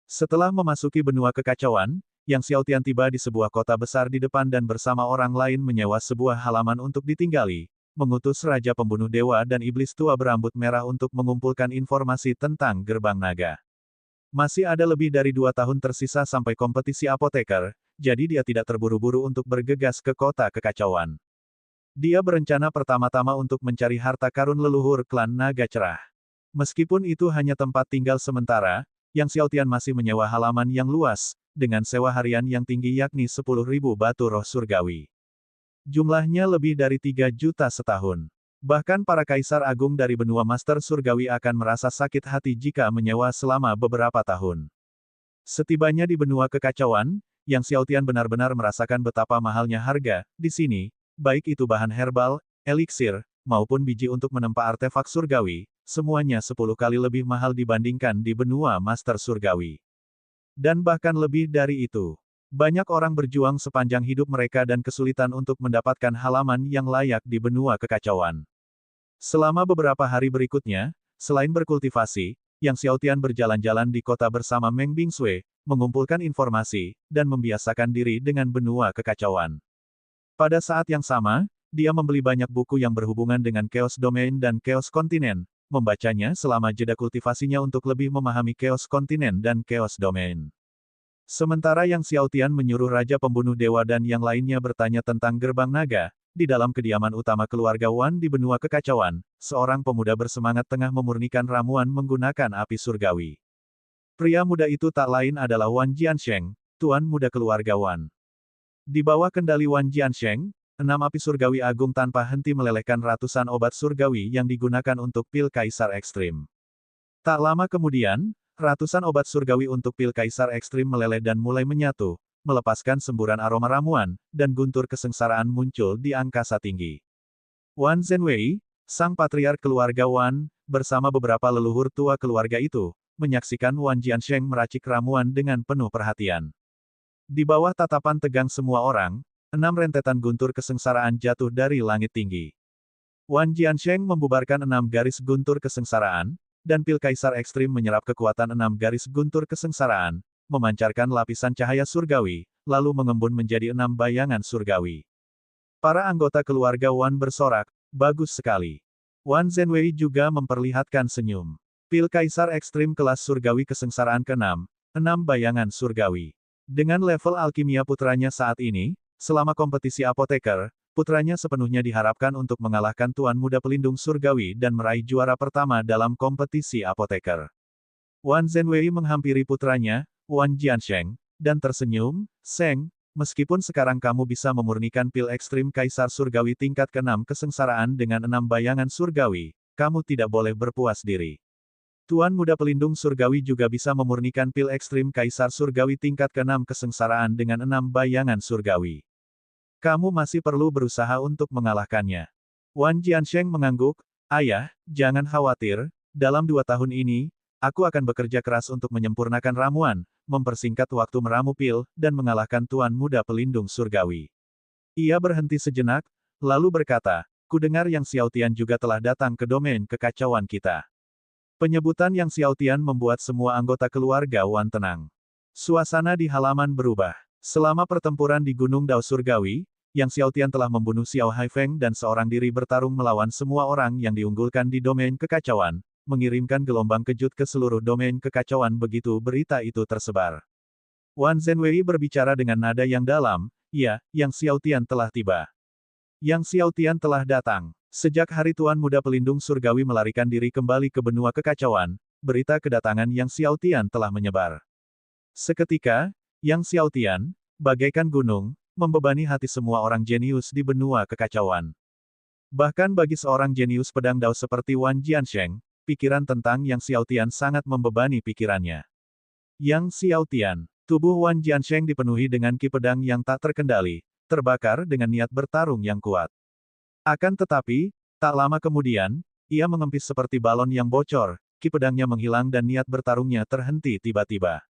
Setelah memasuki benua kekacauan, Yang Xiaotian tiba di sebuah kota besar di depan dan bersama orang lain menyewa sebuah halaman untuk ditinggali, mengutus Raja Pembunuh Dewa dan iblis tua berambut merah untuk mengumpulkan informasi tentang gerbang naga. Masih ada lebih dari 2 tahun tersisa sampai kompetisi apoteker, jadi dia tidak terburu-buru untuk bergegas ke kota kekacauan. Dia berencana pertama-tama untuk mencari harta karun leluhur klan naga cerah. Meskipun itu hanya tempat tinggal sementara, Yang Xiaotian masih menyewa halaman yang luas, dengan sewa harian yang tinggi yakni 10.000 batu roh surgawi. Jumlahnya lebih dari 3 juta setahun. Bahkan para kaisar agung dari benua master surgawi akan merasa sakit hati jika menyewa selama beberapa tahun. Setibanya di benua kekacauan, Yang Xiaotian benar-benar merasakan betapa mahalnya harga, di sini, baik itu bahan herbal, eliksir, maupun biji untuk menempa artefak surgawi, semuanya 10 kali lebih mahal dibandingkan di benua master surgawi. Dan bahkan lebih dari itu. Banyak orang berjuang sepanjang hidup mereka dan kesulitan untuk mendapatkan halaman yang layak di benua kekacauan. Selama beberapa hari berikutnya, selain berkultivasi, Yang Xiaotian berjalan-jalan di kota bersama Meng Bingsui, mengumpulkan informasi, dan membiasakan diri dengan benua kekacauan. Pada saat yang sama, dia membeli banyak buku yang berhubungan dengan Chaos Domain dan Chaos Kontinen, membacanya selama jeda kultivasinya untuk lebih memahami Chaos Kontinen dan Chaos Domain. Sementara Yang Xiaotian menyuruh Raja Pembunuh Dewa dan yang lainnya bertanya tentang gerbang naga, di dalam kediaman utama keluarga Wan di benua kekacauan, seorang pemuda bersemangat tengah memurnikan ramuan menggunakan api surgawi. Pria muda itu tak lain adalah Wan Jiansheng, tuan muda keluarga Wan. Di bawah kendali Wan Jiansheng, 6 api surgawi agung tanpa henti melelehkan ratusan obat surgawi yang digunakan untuk pil kaisar ekstrim. Tak lama kemudian, ratusan obat surgawi untuk pil kaisar ekstrim meleleh dan mulai menyatu, melepaskan semburan aroma ramuan, dan guntur kesengsaraan muncul di angkasa tinggi. Wan Zhenwei, sang patriark keluarga Wan, bersama beberapa leluhur tua keluarga itu, menyaksikan Wan Jiansheng meracik ramuan dengan penuh perhatian. Di bawah tatapan tegang semua orang, 6 rentetan guntur kesengsaraan jatuh dari langit tinggi. Wan Jiansheng membubarkan 6 garis guntur kesengsaraan, dan pil kaisar ekstrim menyerap kekuatan 6 garis guntur kesengsaraan, memancarkan lapisan cahaya surgawi, lalu mengembun menjadi 6 bayangan surgawi. Para anggota keluarga Wan bersorak, bagus sekali. Wan Zhenwei juga memperlihatkan senyum. Pil Kaisar Ekstrim kelas surgawi kesengsaraan ke-6, 6 bayangan surgawi. Dengan level alkimia putranya saat ini, selama kompetisi apoteker, putranya sepenuhnya diharapkan untuk mengalahkan Tuan Muda Pelindung Surgawi dan meraih juara pertama dalam kompetisi apoteker. Wan Zhenwei menghampiri putranya, Wan Jiansheng, dan tersenyum, "Sheng, meskipun sekarang kamu bisa memurnikan pil ekstrim Kaisar Surgawi tingkat ke-6 kesengsaraan dengan 6 bayangan surgawi, kamu tidak boleh berpuas diri. Tuan Muda Pelindung Surgawi juga bisa memurnikan pil ekstrim Kaisar Surgawi tingkat ke-6 kesengsaraan dengan 6 bayangan surgawi. Kamu masih perlu berusaha untuk mengalahkannya." Wan Jiansheng mengangguk, "Ayah, jangan khawatir, dalam 2 tahun ini, aku akan bekerja keras untuk menyempurnakan ramuan, mempersingkat waktu meramu pil, dan mengalahkan Tuan Muda Pelindung Surgawi." Ia berhenti sejenak, lalu berkata, "Kudengar Yang Xiaotian juga telah datang ke domain kekacauan kita." Penyebutan Yang Xiaotian membuat semua anggota keluarga Wan tenang. Suasana di halaman berubah. Selama pertempuran di Gunung Dao Surgawi, Yang Xiaotian telah membunuh Xiao Haifeng dan seorang diri bertarung melawan semua orang yang diunggulkan di domain kekacauan, mengirimkan gelombang kejut ke seluruh domain kekacauan begitu berita itu tersebar. Wan Zhenwei berbicara dengan nada yang dalam, "Ya, Yang Xiaotian telah tiba. Yang Xiaotian telah datang." Sejak hari Tuan Muda Pelindung Surgawi melarikan diri kembali ke benua kekacauan, berita kedatangan Yang Xiaotian telah menyebar. Seketika, Yang Xiaotian, bagaikan gunung, membebani hati semua orang jenius di benua kekacauan. Bahkan bagi seorang jenius pedang Dao seperti Wan Jiansheng, pikiran tentang Yang Xiaotian sangat membebani pikirannya. Yang Xiaotian, tubuh Wan Jiansheng dipenuhi dengan ki pedang yang tak terkendali, terbakar dengan niat bertarung yang kuat. Akan tetapi, tak lama kemudian, ia mengempis seperti balon yang bocor, ki pedangnya menghilang dan niat bertarungnya terhenti tiba-tiba.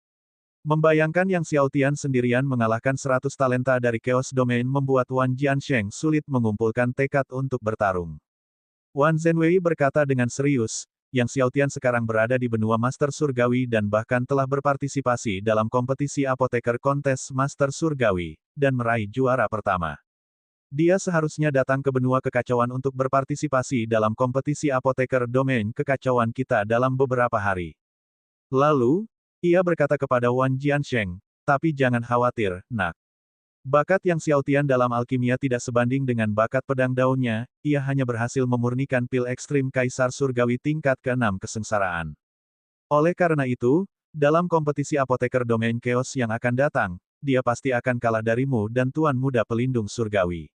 Membayangkan Yang Xiaotian sendirian mengalahkan 100 talenta dari Chaos Domain membuat Wan Jiansheng sulit mengumpulkan tekad untuk bertarung. Wan Zhenwei berkata dengan serius, "Yang Xiaotian sekarang berada di benua Master Surgawi dan bahkan telah berpartisipasi dalam kompetisi apoteker kontes Master Surgawi, dan meraih juara pertama. Dia seharusnya datang ke benua kekacauan untuk berpartisipasi dalam kompetisi apoteker domain kekacauan kita dalam beberapa hari." Lalu, ia berkata kepada Wan Jiansheng, "Tapi jangan khawatir, nak. Bakat Yang Xiaotian dalam alkimia tidak sebanding dengan bakat pedang daunnya, ia hanya berhasil memurnikan pil ekstrim Kaisar Surgawi tingkat ke-6 kesengsaraan. Oleh karena itu, dalam kompetisi apoteker domain chaos yang akan datang, dia pasti akan kalah darimu dan Tuan Muda Pelindung Surgawi.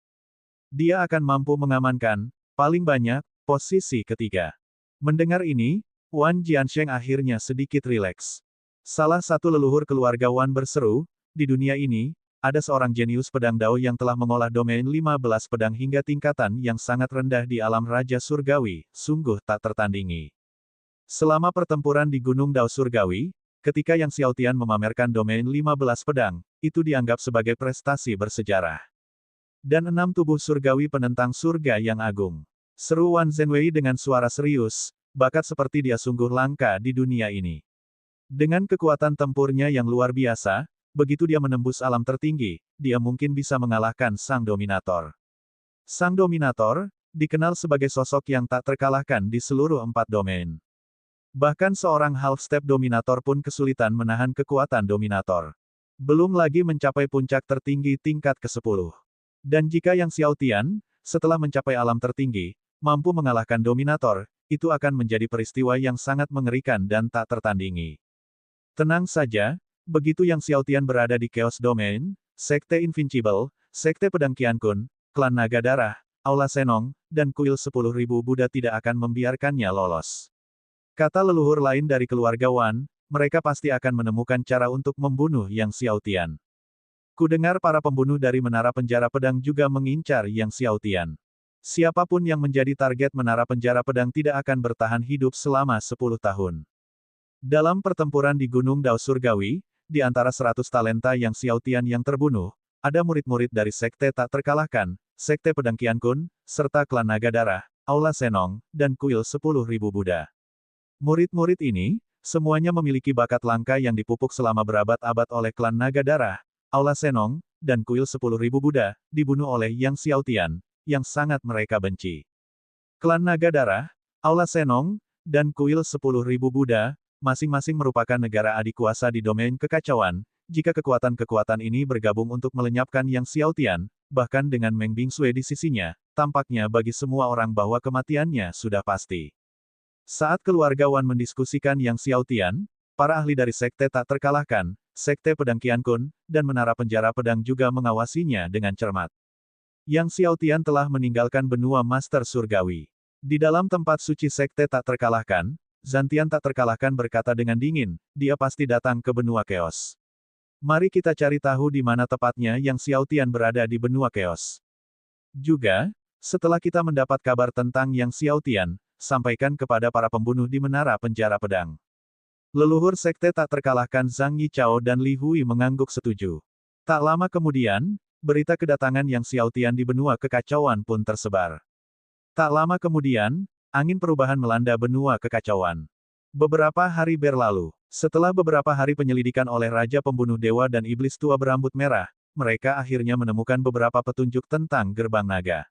Dia akan mampu mengamankan, paling banyak, posisi ketiga." Mendengar ini, Wan Jiansheng akhirnya sedikit rileks. Salah satu leluhur keluarga Wan berseru, "Di dunia ini, ada seorang jenius pedang Dao yang telah mengolah domain 15 pedang hingga tingkatan yang sangat rendah di alam Raja Surgawi, sungguh tak tertandingi." Selama pertempuran di Gunung Dao Surgawi, ketika Yang Xiaotian memamerkan domain 15 pedang, itu dianggap sebagai prestasi bersejarah. Dan 6 tubuh surgawi penentang surga yang agung. Seru Wan Zhenwei dengan suara serius, "Bakat seperti dia sungguh langka di dunia ini. Dengan kekuatan tempurnya yang luar biasa, begitu dia menembus alam tertinggi, dia mungkin bisa mengalahkan Sang Dominator." Sang Dominator, dikenal sebagai sosok yang tak terkalahkan di seluruh 4 domain. Bahkan seorang half-step Dominator pun kesulitan menahan kekuatan Dominator. Belum lagi mencapai puncak tertinggi tingkat ke-10. Dan jika Yang Xiaotian, setelah mencapai alam tertinggi, mampu mengalahkan Dominator, itu akan menjadi peristiwa yang sangat mengerikan dan tak tertandingi. Tenang saja, begitu Yang Xiaotian berada di Chaos Domain, Sekte Invincible, Sekte Pedang Qiankun, Klan Naga Darah, Aula Senong, dan Kuil 10.000 Buddha tidak akan membiarkannya lolos. Kata leluhur lain dari keluarga Wan, mereka pasti akan menemukan cara untuk membunuh Yang Xiaotian. Kudengar para pembunuh dari Menara Penjara Pedang juga mengincar Yang Xiaotian. Siapapun yang menjadi target Menara Penjara Pedang tidak akan bertahan hidup selama 10 tahun. Dalam pertempuran di Gunung Dao Surgawi, di antara 100 talenta Yang Xiaotian yang terbunuh, ada murid-murid dari Sekte Tak Terkalahkan, Sekte Pedang Qiankun, serta Klan Naga Darah, Aula Senong, dan Kuil 10.000 Buddha. Murid-murid ini, semuanya memiliki bakat langka yang dipupuk selama berabad-abad oleh Klan Naga Darah, Aula Senong, dan Kuil 10.000 Buddha, dibunuh oleh Yang Xiaotian, yang sangat mereka benci. Klan Naga Darah, Aula Senong, dan Kuil 10.000 Buddha, masing-masing merupakan negara adik kuasa di domain kekacauan. Jika kekuatan-kekuatan ini bergabung untuk melenyapkan Yang Xiaotian, bahkan dengan Meng Bingsui di sisinya, tampaknya bagi semua orang bahwa kematiannya sudah pasti. Saat keluarga Wan mendiskusikan Yang Xiaotian, para ahli dari Sekte Tak Terkalahkan, Sekte Pedang Qiankun, dan Menara Penjara Pedang juga mengawasinya dengan cermat. Yang Xiaotian telah meninggalkan benua Master Surgawi. Di dalam tempat suci Sekte Tak Terkalahkan, Zantian Tak Terkalahkan berkata dengan dingin, dia pasti datang ke benua Chaos. Mari kita cari tahu di mana tepatnya Yang Xiaotian berada di benua Chaos. Juga, setelah kita mendapat kabar tentang Yang Xiaotian, sampaikan kepada para pembunuh di Menara Penjara Pedang. Leluhur Sekte Tak Terkalahkan Zhang Yichao dan Li Hui mengangguk setuju. Tak lama kemudian, berita kedatangan Yang Xiaotian di benua kekacauan pun tersebar. Tak lama kemudian, angin perubahan melanda benua kekacauan. Beberapa hari berlalu. Setelah beberapa hari penyelidikan oleh Raja Pembunuh Dewa dan Iblis Tua Berambut Merah, mereka akhirnya menemukan beberapa petunjuk tentang Gerbang Naga.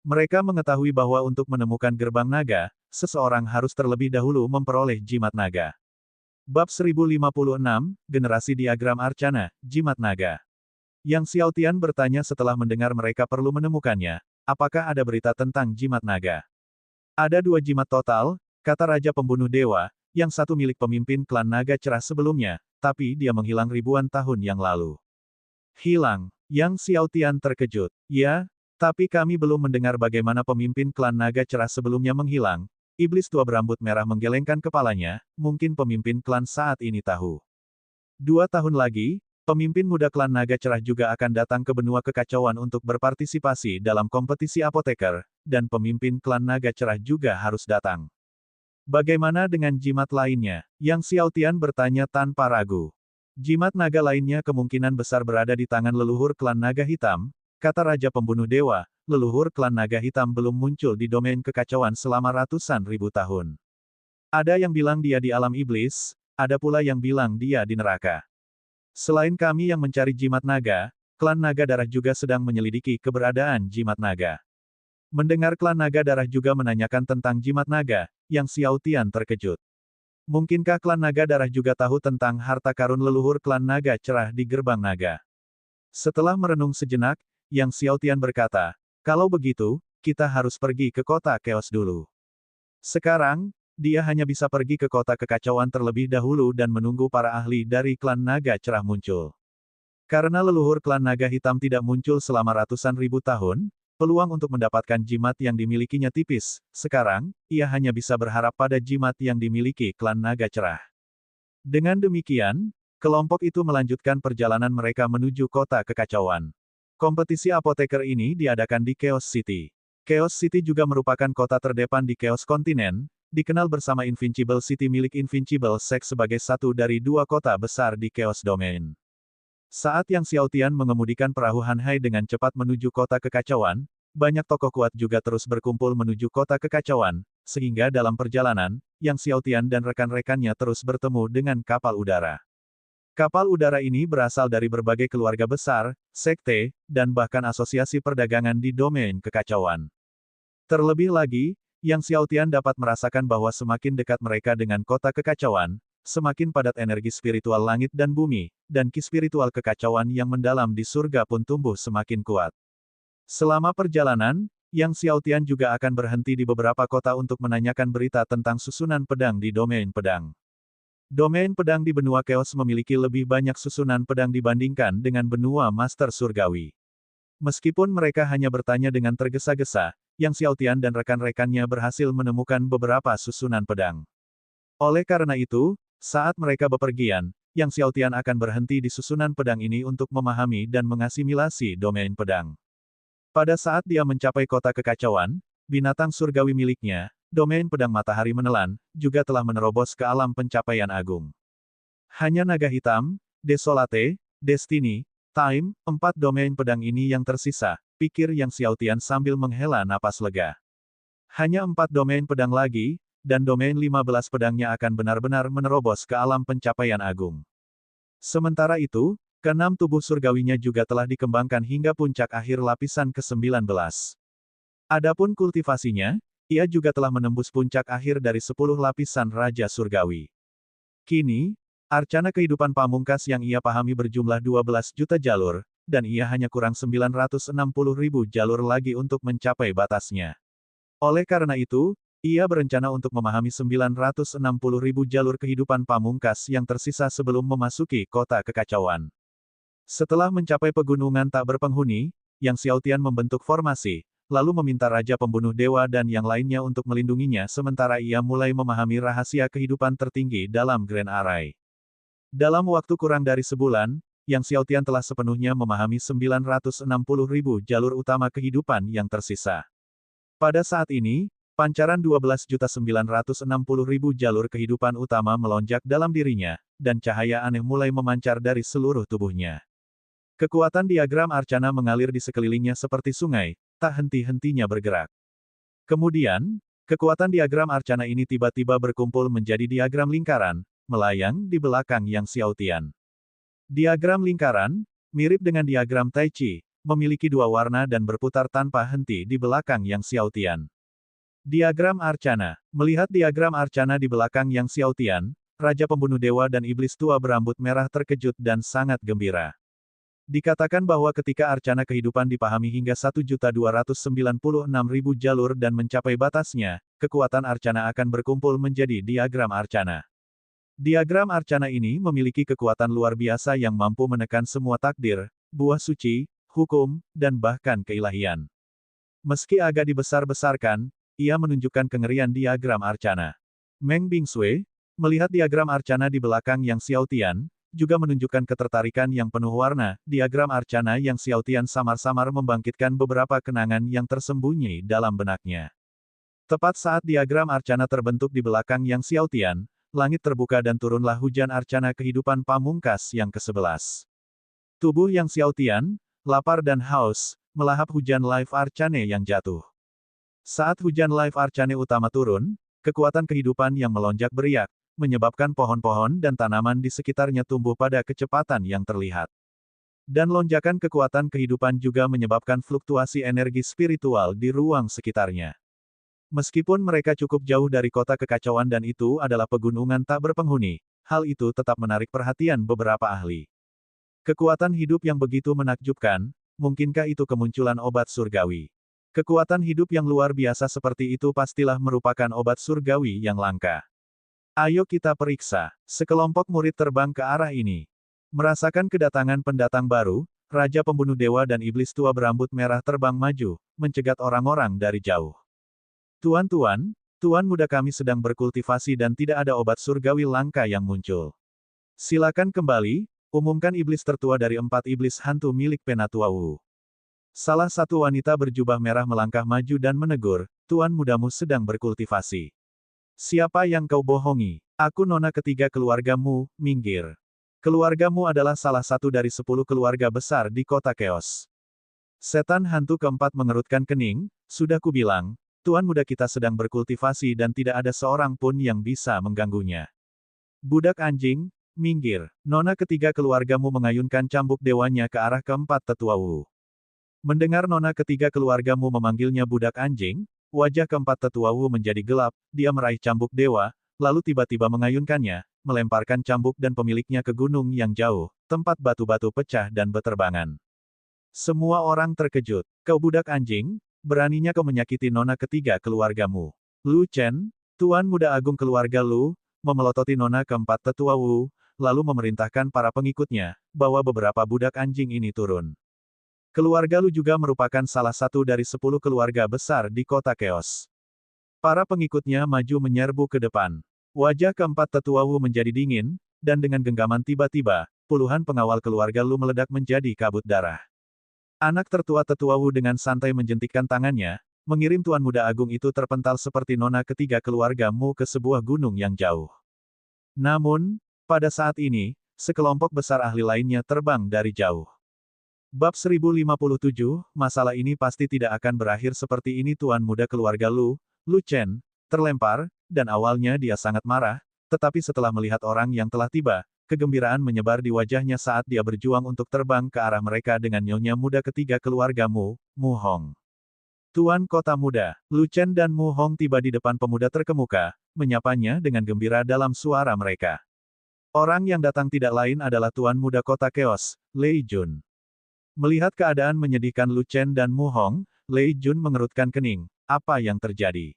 Mereka mengetahui bahwa untuk menemukan Gerbang Naga, seseorang harus terlebih dahulu memperoleh Jimat Naga. Bab 1056, Generasi Diagram Arcana, Jimat Naga. Yang Xiaotian bertanya setelah mendengar mereka perlu menemukannya, apakah ada berita tentang Jimat Naga? Ada 2 jimat total, kata Raja Pembunuh Dewa, yang satu milik pemimpin klan naga cerah sebelumnya, tapi dia menghilang ribuan tahun yang lalu. Hilang. Yang Xiaotian terkejut. Ya, tapi kami belum mendengar bagaimana pemimpin klan naga cerah sebelumnya menghilang. Iblis Tua Berambut Merah menggelengkan kepalanya, mungkin pemimpin klan saat ini tahu. 2 tahun lagi, pemimpin muda klan naga cerah juga akan datang ke benua kekacauan untuk berpartisipasi dalam kompetisi apoteker, dan pemimpin klan naga cerah juga harus datang. Bagaimana dengan jimat lainnya? Yang Xiaotian bertanya tanpa ragu. Jimat naga lainnya kemungkinan besar berada di tangan leluhur klan naga hitam, kata Raja Pembunuh Dewa, leluhur klan naga hitam belum muncul di domain kekacauan selama ratusan ribu tahun. Ada yang bilang dia di alam iblis, ada pula yang bilang dia di neraka. Selain kami yang mencari jimat naga, klan naga darah juga sedang menyelidiki keberadaan jimat naga. Mendengar klan naga darah juga menanyakan tentang jimat naga, Yang Xiaotian terkejut. Mungkinkah klan naga darah juga tahu tentang harta karun leluhur klan naga cerah di gerbang naga? Setelah merenung sejenak, Yang Xiaotian berkata, kalau begitu, kita harus pergi ke kota Chaos dulu. Sekarang, dia hanya bisa pergi ke kota kekacauan terlebih dahulu dan menunggu para ahli dari klan naga cerah muncul. Karena leluhur klan naga hitam tidak muncul selama ratusan ribu tahun, peluang untuk mendapatkan jimat yang dimilikinya tipis. Sekarang, ia hanya bisa berharap pada jimat yang dimiliki klan naga cerah. Dengan demikian, kelompok itu melanjutkan perjalanan mereka menuju kota kekacauan. Kompetisi apoteker ini diadakan di Chaos City. Chaos City juga merupakan kota terdepan di Chaos Continent, dikenal bersama Invincible City milik Invincible Sect sebagai satu dari 2 kota besar di Chaos Domain. Saat Yang Xiaotian mengemudikan perahu Hanhai dengan cepat menuju kota kekacauan, banyak tokoh kuat juga terus berkumpul menuju kota kekacauan, sehingga dalam perjalanan, Yang Xiaotian dan rekan-rekannya terus bertemu dengan kapal udara. Kapal udara ini berasal dari berbagai keluarga besar, sekte, dan bahkan asosiasi perdagangan di domain kekacauan. Terlebih lagi, Yang Xiaotian dapat merasakan bahwa semakin dekat mereka dengan kota kekacauan, semakin padat energi spiritual langit dan bumi, dan ki spiritual kekacauan yang mendalam di surga pun tumbuh semakin kuat. Selama perjalanan, Yang Xiaotian juga akan berhenti di beberapa kota untuk menanyakan berita tentang susunan pedang di domain pedang. Domain pedang di benua Chaos memiliki lebih banyak susunan pedang dibandingkan dengan benua Master Surgawi. Meskipun mereka hanya bertanya dengan tergesa-gesa, Yang Xiaotian dan rekan-rekannya berhasil menemukan beberapa susunan pedang. Oleh karena itu, saat mereka bepergian, Yang Xiaotian akan berhenti di susunan pedang ini untuk memahami dan mengasimilasi domain pedang. Pada saat dia mencapai kota kekacauan, binatang surgawi miliknya, domain pedang matahari menelan, juga telah menerobos ke alam pencapaian agung. Hanya naga hitam, Desolate, Destiny, Time, 4 domain pedang ini yang tersisa, pikir Yang Xiaotian sambil menghela napas lega. Hanya 4 domain pedang lagi, dan domain 15 pedangnya akan benar-benar menerobos ke alam pencapaian agung. Sementara itu, ke-6 tubuh surgawinya juga telah dikembangkan hingga puncak akhir lapisan ke-19. Adapun kultivasinya, Ia juga telah menembus puncak akhir dari 10 lapisan Raja Surgawi. Kini, arcana kehidupan pamungkas yang ia pahami berjumlah 12 juta jalur, dan ia hanya kurang 960.000 jalur lagi untuk mencapai batasnya. Oleh karena itu, ia berencana untuk memahami 960.000 jalur kehidupan pamungkas yang tersisa sebelum memasuki kota kekacauan. Setelah mencapai pegunungan tak berpenghuni, Yang Xiaotian membentuk formasi, lalu meminta Raja Pembunuh Dewa dan yang lainnya untuk melindunginya sementara ia mulai memahami rahasia kehidupan tertinggi dalam Grand Array. Dalam waktu kurang dari sebulan, Yang Xiaotian telah sepenuhnya memahami 960.000 jalur utama kehidupan yang tersisa. Pada saat ini, pancaran 12.960.000 jalur kehidupan utama melonjak dalam dirinya, dan cahaya aneh mulai memancar dari seluruh tubuhnya. Kekuatan diagram arcana mengalir di sekelilingnya seperti sungai, tak henti-hentinya bergerak. Kemudian, kekuatan diagram arcana ini tiba-tiba berkumpul menjadi diagram lingkaran, melayang di belakang Yang Xiaotian. Diagram lingkaran, mirip dengan diagram Tai Chi, memiliki dua warna dan berputar tanpa henti di belakang Yang Xiaotian. Diagram arcana. Melihat diagram arcana di belakang Yang Xiaotian, Raja Pembunuh Dewa dan Iblis Tua berambut merah terkejut dan sangat gembira. Dikatakan bahwa ketika arcana kehidupan dipahami hingga 1.296.000 jalur dan mencapai batasnya, kekuatan arcana akan berkumpul menjadi diagram arcana. Diagram arcana ini memiliki kekuatan luar biasa yang mampu menekan semua takdir, buah suci, hukum, dan bahkan keilahian. Meski agak dibesar-besarkan, ia menunjukkan kengerian diagram arcana. Meng Bingsui, melihat diagram arcana di belakang Yang Xiaotian, juga menunjukkan ketertarikan yang penuh warna. Diagram arcana Yang Xiaotian samar-samar membangkitkan beberapa kenangan yang tersembunyi dalam benaknya. Tepat saat diagram arcana terbentuk di belakang Yang Xiaotian, langit terbuka dan turunlah hujan arcana kehidupan pamungkas yang ke-11. Tubuh Yang Xiaotian, lapar dan haus, melahap hujan life arcane yang jatuh. Saat hujan life arcane utama turun, kekuatan kehidupan yang melonjak beriak, menyebabkan pohon-pohon dan tanaman di sekitarnya tumbuh pada kecepatan yang terlihat. Dan lonjakan kekuatan kehidupan juga menyebabkan fluktuasi energi spiritual di ruang sekitarnya. Meskipun mereka cukup jauh dari kota kekacauan dan itu adalah pegunungan tak berpenghuni, hal itu tetap menarik perhatian beberapa ahli. Kekuatan hidup yang begitu menakjubkan, mungkinkah itu kemunculan obat surgawi? Kekuatan hidup yang luar biasa seperti itu pastilah merupakan obat surgawi yang langka. Ayo kita periksa. Sekelompok murid terbang ke arah ini. Merasakan kedatangan pendatang baru, Raja Pembunuh Dewa dan Iblis Tua berambut merah terbang maju, mencegat orang-orang dari jauh. Tuan-tuan, Tuan muda kami sedang berkultivasi dan tidak ada obat surgawi langka yang muncul. Silakan kembali, umumkan iblis tertua dari 4 iblis hantu milik Penatua Wu. Salah satu wanita berjubah merah melangkah maju dan menegur, Tuan mudamu sedang berkultivasi. Siapa yang kau bohongi? Aku nona ketiga keluargamu, minggir. Keluargamu adalah salah satu dari 10 keluarga besar di kota Chaos. Setan hantu keempat mengerutkan kening, sudah kubilang, Tuan muda kita sedang berkultivasi dan tidak ada seorang pun yang bisa mengganggunya. Budak anjing, minggir. Nona ketiga keluargamu mengayunkan cambuk dewanya ke arah keempat tetua Wu. Mendengar nona ketiga keluargamu memanggilnya budak anjing, wajah keempat tetua Wu menjadi gelap, dia meraih cambuk dewa, lalu tiba-tiba mengayunkannya, melemparkan cambuk dan pemiliknya ke gunung yang jauh, tempat batu-batu pecah dan beterbangan. Semua orang terkejut. Kau budak anjing, beraninya kau menyakiti nona ketiga keluargamu. Lu Chen, Tuan Muda Agung keluarga Lu, memelototi nona keempat tetua Wu, lalu memerintahkan para pengikutnya, bawa beberapa budak anjing ini turun. Keluarga Lu juga merupakan salah satu dari 10 keluarga besar di kota Chaos. Para pengikutnya maju menyerbu ke depan. Wajah keempat tetua Wu menjadi dingin, dan dengan genggaman tiba-tiba, puluhan pengawal keluarga Lu meledak menjadi kabut darah. Anak tertua tetua Wu dengan santai menjentikkan tangannya, mengirim Tuan Muda Agung itu terpental seperti nona ketiga keluarga Mu ke sebuah gunung yang jauh. Namun, pada saat ini, sekelompok besar ahli lainnya terbang dari jauh. Bab 1057, masalah ini pasti tidak akan berakhir seperti ini. Tuan Muda keluarga Lu Chen, terlempar, dan awalnya dia sangat marah, tetapi setelah melihat orang yang telah tiba, kegembiraan menyebar di wajahnya saat dia berjuang untuk terbang ke arah mereka dengan nyonya muda ketiga keluarga Mu Hong. Tuan Kota Muda, Lu Chen dan Mu Hong tiba di depan pemuda terkemuka, menyapanya dengan gembira dalam suara mereka. Orang yang datang tidak lain adalah Tuan Muda Kota Chaos, Lei Jun. Melihat keadaan menyedihkan Lu Chen dan Mu Hong, Lei Jun mengerutkan kening. Apa yang terjadi?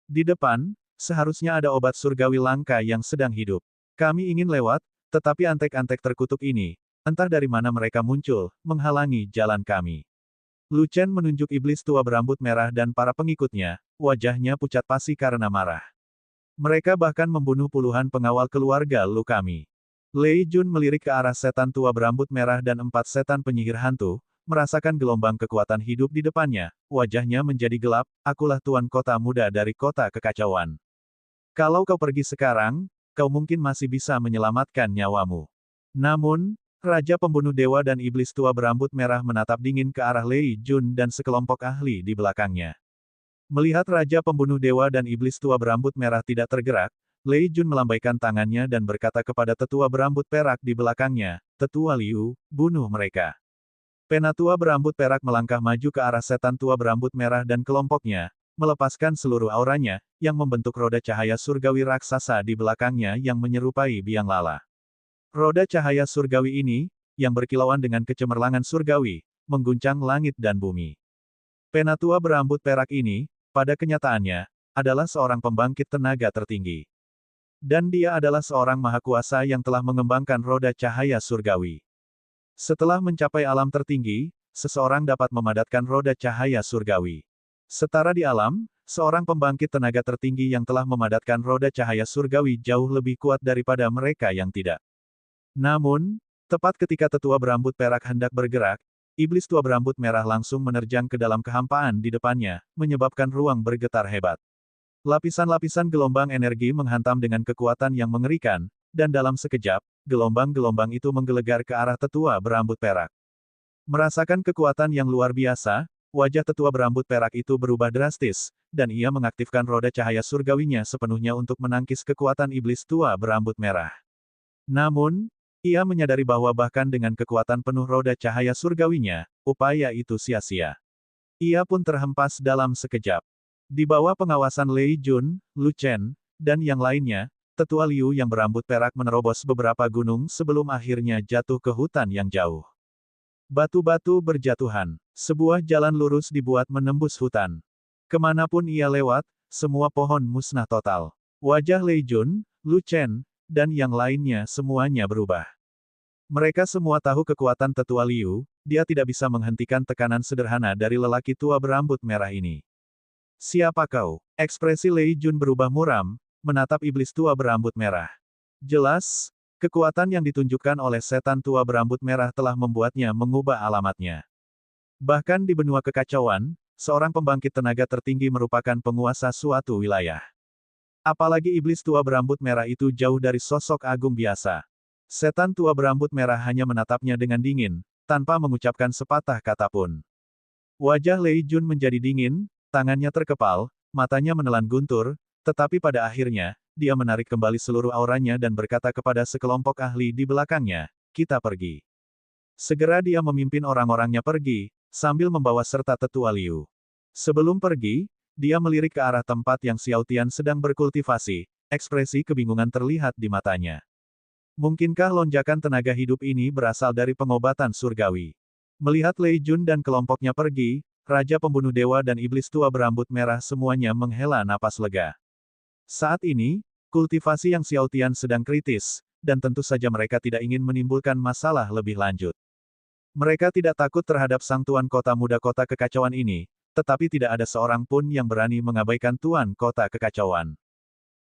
Di depan, seharusnya ada obat surgawi langka yang sedang hidup. Kami ingin lewat, tetapi antek-antek terkutuk ini, entah dari mana mereka muncul, menghalangi jalan kami. Lu Chen menunjuk iblis tua berambut merah dan para pengikutnya, wajahnya pucat pasi karena marah. Mereka bahkan membunuh puluhan pengawal keluarga Lu kami. Lei Jun melirik ke arah setan tua berambut merah dan 4 setan penyihir hantu, merasakan gelombang kekuatan hidup di depannya, wajahnya menjadi gelap, akulah Tuan Kota Muda dari Kota Kekacauan. Kalau kau pergi sekarang, kau mungkin masih bisa menyelamatkan nyawamu. Namun, Raja Pembunuh Dewa dan Iblis Tua Berambut Merah menatap dingin ke arah Lei Jun dan sekelompok ahli di belakangnya. Melihat Raja Pembunuh Dewa dan Iblis Tua Berambut Merah tidak tergerak, Lei Jun melambaikan tangannya dan berkata kepada tetua berambut perak di belakangnya, Tetua Liu, bunuh mereka. Penatua berambut perak melangkah maju ke arah setan tua berambut merah dan kelompoknya, melepaskan seluruh auranya, yang membentuk roda cahaya surgawi raksasa di belakangnya yang menyerupai biang lala. Roda cahaya surgawi ini, yang berkilauan dengan kecemerlangan surgawi, mengguncang langit dan bumi. Penatua berambut perak ini, pada kenyataannya, adalah seorang pembangkit tenaga tertinggi. Dan dia adalah seorang maha kuasa yang telah mengembangkan roda cahaya surgawi. Setelah mencapai alam tertinggi, seseorang dapat memadatkan roda cahaya surgawi. Setara di alam, seorang pembangkit tenaga tertinggi yang telah memadatkan roda cahaya surgawi jauh lebih kuat daripada mereka yang tidak. Namun, tepat ketika tetua berambut perak hendak bergerak, iblis tua berambut merah langsung menerjang ke dalam kehampaan di depannya, menyebabkan ruang bergetar hebat. Lapisan-lapisan gelombang energi menghantam dengan kekuatan yang mengerikan, dan dalam sekejap, gelombang-gelombang itu menggelegar ke arah tetua berambut perak. Merasakan kekuatan yang luar biasa, wajah tetua berambut perak itu berubah drastis, dan ia mengaktifkan roda cahaya surgawinya sepenuhnya untuk menangkis kekuatan iblis tua berambut merah. Namun, ia menyadari bahwa bahkan dengan kekuatan penuh roda cahaya surgawinya, upaya itu sia-sia. Ia pun terhempas dalam sekejap. Di bawah pengawasan Lei Jun, Lu Chen, dan yang lainnya, Tetua Liu yang berambut perak menerobos beberapa gunung sebelum akhirnya jatuh ke hutan yang jauh. Batu-batu berjatuhan. Sebuah jalan lurus dibuat menembus hutan. Kemanapun ia lewat, semua pohon musnah total. Wajah Lei Jun, Lu Chen, dan yang lainnya semuanya berubah. Mereka semua tahu kekuatan Tetua Liu, dia tidak bisa menghentikan tekanan sederhana dari lelaki tua berambut merah ini. Siapa kau? Ekspresi Lei Jun berubah muram, menatap iblis tua berambut merah. Jelas, kekuatan yang ditunjukkan oleh setan tua berambut merah telah membuatnya mengubah alamatnya. Bahkan di benua kekacauan, seorang pembangkit tenaga tertinggi merupakan penguasa suatu wilayah. Apalagi iblis tua berambut merah itu jauh dari sosok agung biasa. Setan tua berambut merah hanya menatapnya dengan dingin, tanpa mengucapkan sepatah kata pun. Wajah Lei Jun menjadi dingin, tangannya terkepal, matanya menelan guntur, tetapi pada akhirnya, dia menarik kembali seluruh auranya dan berkata kepada sekelompok ahli di belakangnya, kita pergi. Segera dia memimpin orang-orangnya pergi, sambil membawa serta Tetua Liu. Sebelum pergi, dia melirik ke arah tempat yang Xiao Tian sedang berkultivasi, ekspresi kebingungan terlihat di matanya. Mungkinkah lonjakan tenaga hidup ini berasal dari pengobatan surgawi? Melihat Lei Jun dan kelompoknya pergi, Raja Pembunuh Dewa dan Iblis Tua Berambut Merah semuanya menghela napas lega. Saat ini, kultivasi yang Xiao Tian sedang kritis, dan tentu saja mereka tidak ingin menimbulkan masalah lebih lanjut. Mereka tidak takut terhadap sang Tuan Kota Muda Kota Kekacauan ini, tetapi tidak ada seorang pun yang berani mengabaikan Tuan Kota Kekacauan.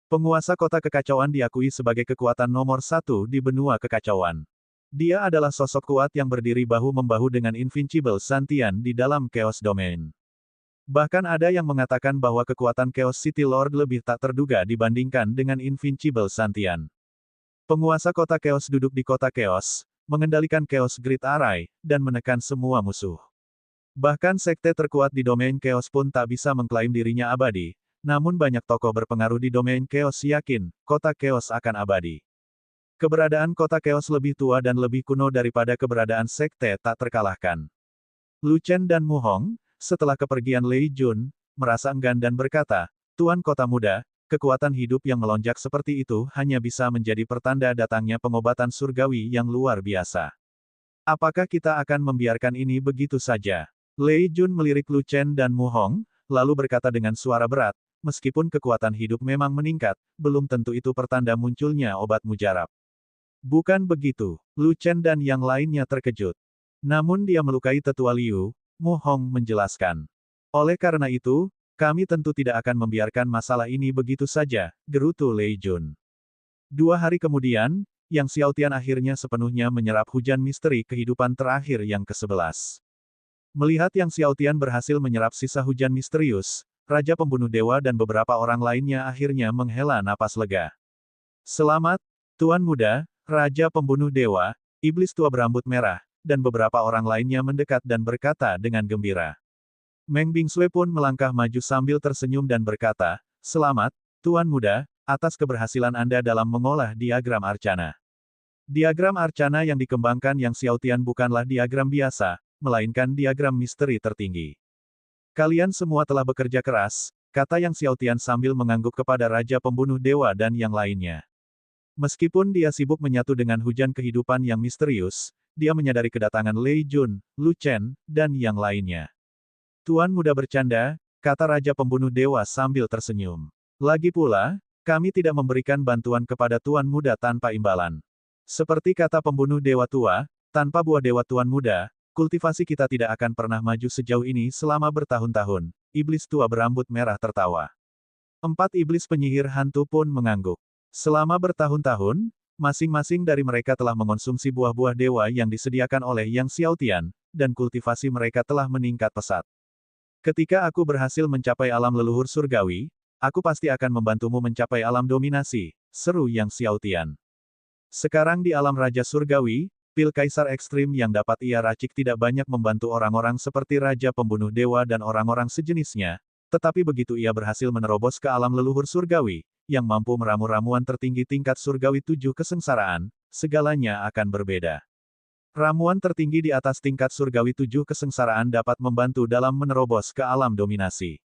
Penguasa Kota Kekacauan diakui sebagai kekuatan nomor 1 di benua kekacauan. Dia adalah sosok kuat yang berdiri bahu-membahu dengan Invincible Santian di dalam Chaos Domain. Bahkan ada yang mengatakan bahwa kekuatan Chaos City Lord lebih tak terduga dibandingkan dengan Invincible Santian. Penguasa Kota Chaos duduk di Kota Chaos, mengendalikan Chaos Grid Array, dan menekan semua musuh. Bahkan sekte terkuat di domain Chaos pun tak bisa mengklaim dirinya abadi, namun banyak tokoh berpengaruh di domain Chaos yakin, Kota Chaos akan abadi. Keberadaan Kota Chaos lebih tua dan lebih kuno daripada keberadaan sekte tak terkalahkan. Lu Chen dan Mu Hong, setelah kepergian Lei Jun, merasa enggan dan berkata, Tuan Kota Muda, kekuatan hidup yang melonjak seperti itu hanya bisa menjadi pertanda datangnya pengobatan surgawi yang luar biasa. Apakah kita akan membiarkan ini begitu saja? Lei Jun melirik Lu Chen dan Mu Hong, lalu berkata dengan suara berat, meskipun kekuatan hidup memang meningkat, belum tentu itu pertanda munculnya obat mujarab. Bukan begitu, Lu Chen dan yang lainnya terkejut. Namun dia melukai tetua Liu, Mu Hong menjelaskan. Oleh karena itu, kami tentu tidak akan membiarkan masalah ini begitu saja, gerutu Lei Jun. 2 hari kemudian, Yang Xiaotian akhirnya sepenuhnya menyerap hujan misteri kehidupan terakhir yang ke-11. Melihat Yang Xiaotian berhasil menyerap sisa hujan misterius, Raja Pembunuh Dewa dan beberapa orang lainnya akhirnya menghela napas lega. Selamat, Tuan Muda, Raja Pembunuh Dewa, Iblis Tua Berambut Merah, dan beberapa orang lainnya mendekat dan berkata dengan gembira. Meng Bingsue pun melangkah maju sambil tersenyum dan berkata, Selamat, Tuan Muda, atas keberhasilan Anda dalam mengolah diagram arcana. Diagram arcana yang dikembangkan Yang Xiaotian bukanlah diagram biasa, melainkan diagram misteri tertinggi. Kalian semua telah bekerja keras, kata Yang Xiaotian sambil mengangguk kepada Raja Pembunuh Dewa dan yang lainnya. Meskipun dia sibuk menyatu dengan hujan kehidupan yang misterius, dia menyadari kedatangan Lei Jun, Lu Chen, dan yang lainnya. Tuan Muda bercanda, kata Raja Pembunuh Dewa sambil tersenyum. Lagi pula, kami tidak memberikan bantuan kepada Tuan Muda tanpa imbalan. Seperti kata Pembunuh Dewa Tua, tanpa buah Dewa Tuan Muda, kultivasi kita tidak akan pernah maju sejauh ini selama bertahun-tahun. Iblis Tua Berambut Merah tertawa. 4 iblis penyihir hantu pun mengangguk. Selama bertahun-tahun, masing-masing dari mereka telah mengonsumsi buah-buah dewa yang disediakan oleh Yang Xiaotian, dan kultivasi mereka telah meningkat pesat. Ketika aku berhasil mencapai alam leluhur surgawi, aku pasti akan membantumu mencapai alam dominasi, seru Yang Xiaotian. Sekarang di alam Raja Surgawi, pil Kaisar Ekstrim yang dapat ia racik tidak banyak membantu orang-orang seperti Raja Pembunuh Dewa dan orang-orang sejenisnya, tetapi begitu ia berhasil menerobos ke alam leluhur surgawi, yang mampu meramu ramuan tertinggi tingkat surgawi 7 kesengsaraan, segalanya akan berbeda. Ramuan tertinggi di atas tingkat surgawi 7 kesengsaraan dapat membantu dalam menerobos ke alam dominasi.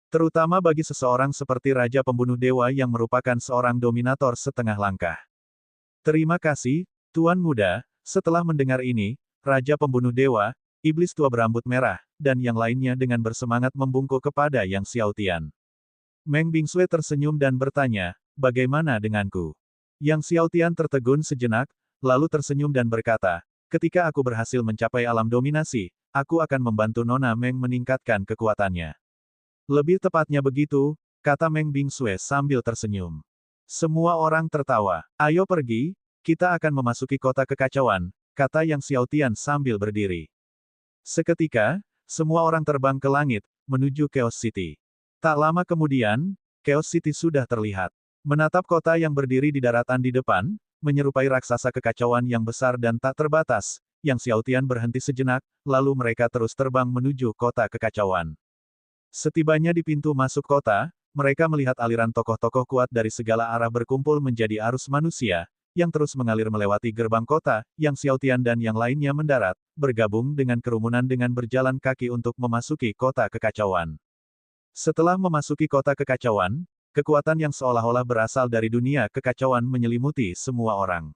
Terutama bagi seseorang seperti Raja Pembunuh Dewa yang merupakan seorang dominator setengah langkah. Terima kasih, Tuan Muda. Setelah mendengar ini, Raja Pembunuh Dewa, Iblis Tua Berambut Merah, dan yang lainnya dengan bersemangat membungkuk kepada Yang Xiaotian. Meng Bingsue tersenyum dan bertanya, bagaimana denganku? Yang Xiaotian tertegun sejenak, lalu tersenyum dan berkata, ketika aku berhasil mencapai alam dominasi, aku akan membantu Nona Meng meningkatkan kekuatannya. Lebih tepatnya begitu, kata Meng Bingsue sambil tersenyum. Semua orang tertawa. Ayo pergi, kita akan memasuki kota kekacauan, kata Yang Xiaotian sambil berdiri. Seketika, semua orang terbang ke langit, menuju Chaos City. Tak lama kemudian, Chaos City sudah terlihat. Menatap kota yang berdiri di daratan di depan, menyerupai raksasa kekacauan yang besar dan tak terbatas, Yang Xiaotian berhenti sejenak, lalu mereka terus terbang menuju kota kekacauan. Setibanya di pintu masuk kota, mereka melihat aliran tokoh-tokoh kuat dari segala arah berkumpul menjadi arus manusia, yang terus mengalir melewati gerbang kota. Yang Xiaotian dan yang lainnya mendarat, bergabung dengan kerumunan dengan berjalan kaki untuk memasuki kota kekacauan. Setelah memasuki kota kekacauan, kekuatan yang seolah-olah berasal dari dunia kekacauan menyelimuti semua orang.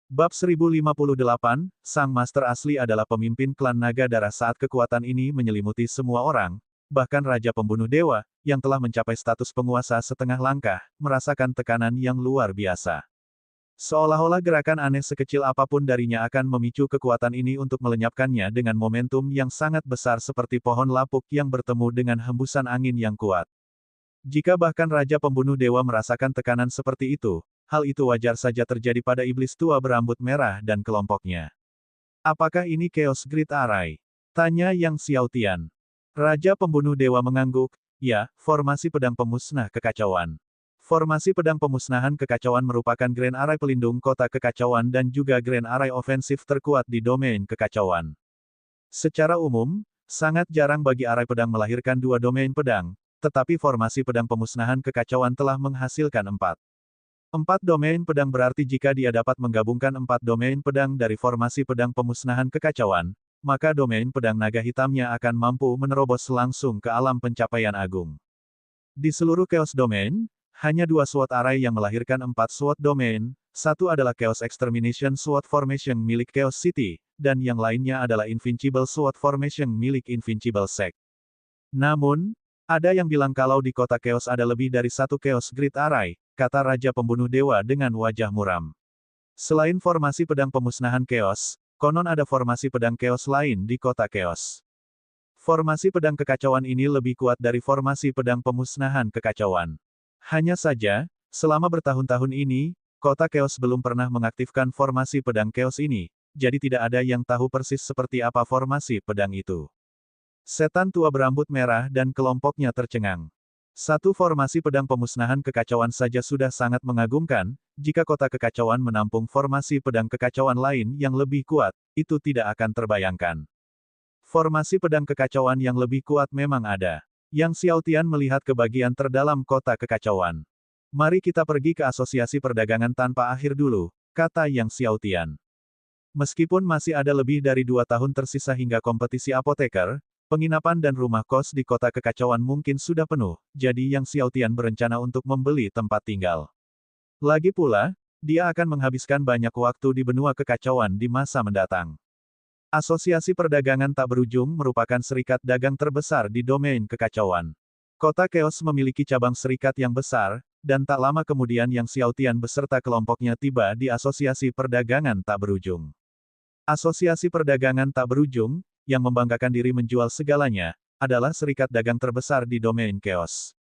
Bab 1058, Sang Master Asli adalah pemimpin klan naga darah saat kekuatan ini menyelimuti semua orang. Bahkan Raja Pembunuh Dewa, yang telah mencapai status penguasa setengah langkah, merasakan tekanan yang luar biasa. Seolah-olah gerakan aneh sekecil apapun darinya akan memicu kekuatan ini untuk melenyapkannya dengan momentum yang sangat besar seperti pohon lapuk yang bertemu dengan hembusan angin yang kuat. Jika bahkan Raja Pembunuh Dewa merasakan tekanan seperti itu, hal itu wajar saja terjadi pada Iblis Tua Berambut Merah dan kelompoknya. Apakah ini Chaos Grid Array? Tanya Yang Xiaotian. Raja Pembunuh Dewa mengangguk, ya, formasi pedang pemusnah kekacauan. Formasi pedang pemusnahan kekacauan merupakan Grand Array pelindung kota kekacauan dan juga Grand Array ofensif terkuat di domain kekacauan. Secara umum, sangat jarang bagi Array pedang melahirkan 2 domain pedang, tetapi formasi pedang pemusnahan kekacauan telah menghasilkan 4. 4 domain pedang berarti jika dia dapat menggabungkan 4 domain pedang dari formasi pedang pemusnahan kekacauan, maka domain pedang naga hitamnya akan mampu menerobos langsung ke alam pencapaian agung. Di seluruh Chaos Domain, hanya 2 SWOT Array yang melahirkan 4 SWOT Domain, satu adalah Chaos Extermination SWOT Formation milik Chaos City, dan yang lainnya adalah Invincible SWOT Formation milik Invincible Sect. Namun, ada yang bilang kalau di kota Chaos ada lebih dari satu Chaos Grid Array, kata Raja Pembunuh Dewa dengan wajah muram. Selain formasi pedang pemusnahan Chaos, konon ada formasi pedang Chaos lain di kota Chaos. Formasi pedang kekacauan ini lebih kuat dari formasi pedang pemusnahan kekacauan. Hanya saja, selama bertahun-tahun ini, kota Chaos belum pernah mengaktifkan formasi pedang Chaos ini, jadi tidak ada yang tahu persis seperti apa formasi pedang itu. Setan tua berambut merah dan kelompoknya tercengang. Satu formasi pedang pemusnahan kekacauan saja sudah sangat mengagumkan, jika kota kekacauan menampung formasi pedang kekacauan lain yang lebih kuat, itu tidak akan terbayangkan. Formasi pedang kekacauan yang lebih kuat memang ada. Yang Xiaotian melihat ke bagian terdalam kota kekacauan. Mari kita pergi ke asosiasi perdagangan tanpa akhir dulu, kata Yang Xiaotian. Meskipun masih ada lebih dari 2 tahun tersisa hingga kompetisi apoteker, penginapan dan rumah kos di kota kekacauan mungkin sudah penuh, jadi Yang Xiaotian berencana untuk membeli tempat tinggal. Lagi pula, dia akan menghabiskan banyak waktu di benua kekacauan di masa mendatang. Asosiasi Perdagangan Tak Berujung merupakan serikat dagang terbesar di domain kekacauan. Kota Chaos memiliki cabang serikat yang besar, dan tak lama kemudian Yang Xiaotian beserta kelompoknya tiba di Asosiasi Perdagangan Tak Berujung. Asosiasi Perdagangan Tak Berujung, yang membanggakan diri menjual segalanya, adalah serikat dagang terbesar di domain Chaos.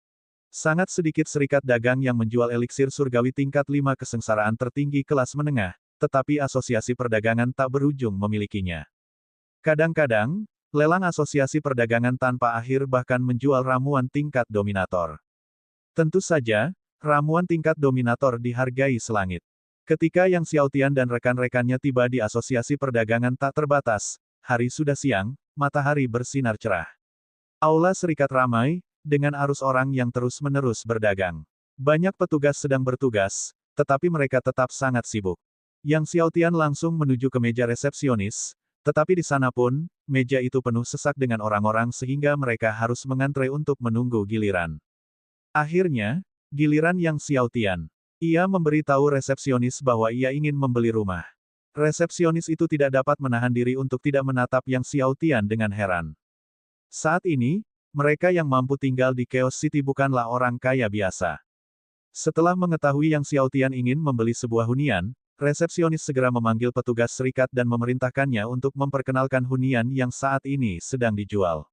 Sangat sedikit serikat dagang yang menjual eliksir surgawi tingkat 5 kesengsaraan tertinggi kelas menengah, tetapi Asosiasi Perdagangan Tak Berujung memilikinya. Kadang-kadang, lelang Asosiasi Perdagangan Tanpa Akhir bahkan menjual ramuan tingkat dominator. Tentu saja, ramuan tingkat dominator dihargai selangit. Ketika Yang Xiaotian dan rekan-rekannya tiba di Asosiasi Perdagangan Tak Terbatas, hari sudah siang, matahari bersinar cerah. Aula serikat ramai, dengan arus orang yang terus-menerus berdagang. Banyak petugas sedang bertugas, tetapi mereka tetap sangat sibuk. Yang Xiaotian langsung menuju ke meja resepsionis, tetapi di sana pun, meja itu penuh sesak dengan orang-orang sehingga mereka harus mengantre untuk menunggu giliran. Akhirnya, giliran Yang Xiaotian. Ia memberitahu resepsionis bahwa ia ingin membeli rumah. Resepsionis itu tidak dapat menahan diri untuk tidak menatap Yang Xiaotian dengan heran. Saat ini, mereka yang mampu tinggal di Chaos City bukanlah orang kaya biasa. Setelah mengetahui Yang Xiaotian ingin membeli sebuah hunian, resepsionis segera memanggil petugas serikat dan memerintahkannya untuk memperkenalkan hunian yang saat ini sedang dijual.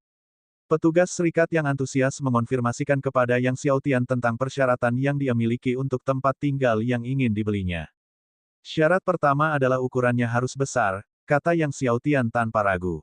Petugas serikat yang antusias mengonfirmasikan kepada Yang Xiaotian tentang persyaratan yang dia miliki untuk tempat tinggal yang ingin dibelinya. Syarat pertama adalah ukurannya harus besar, kata Yang Xiaotian tanpa ragu.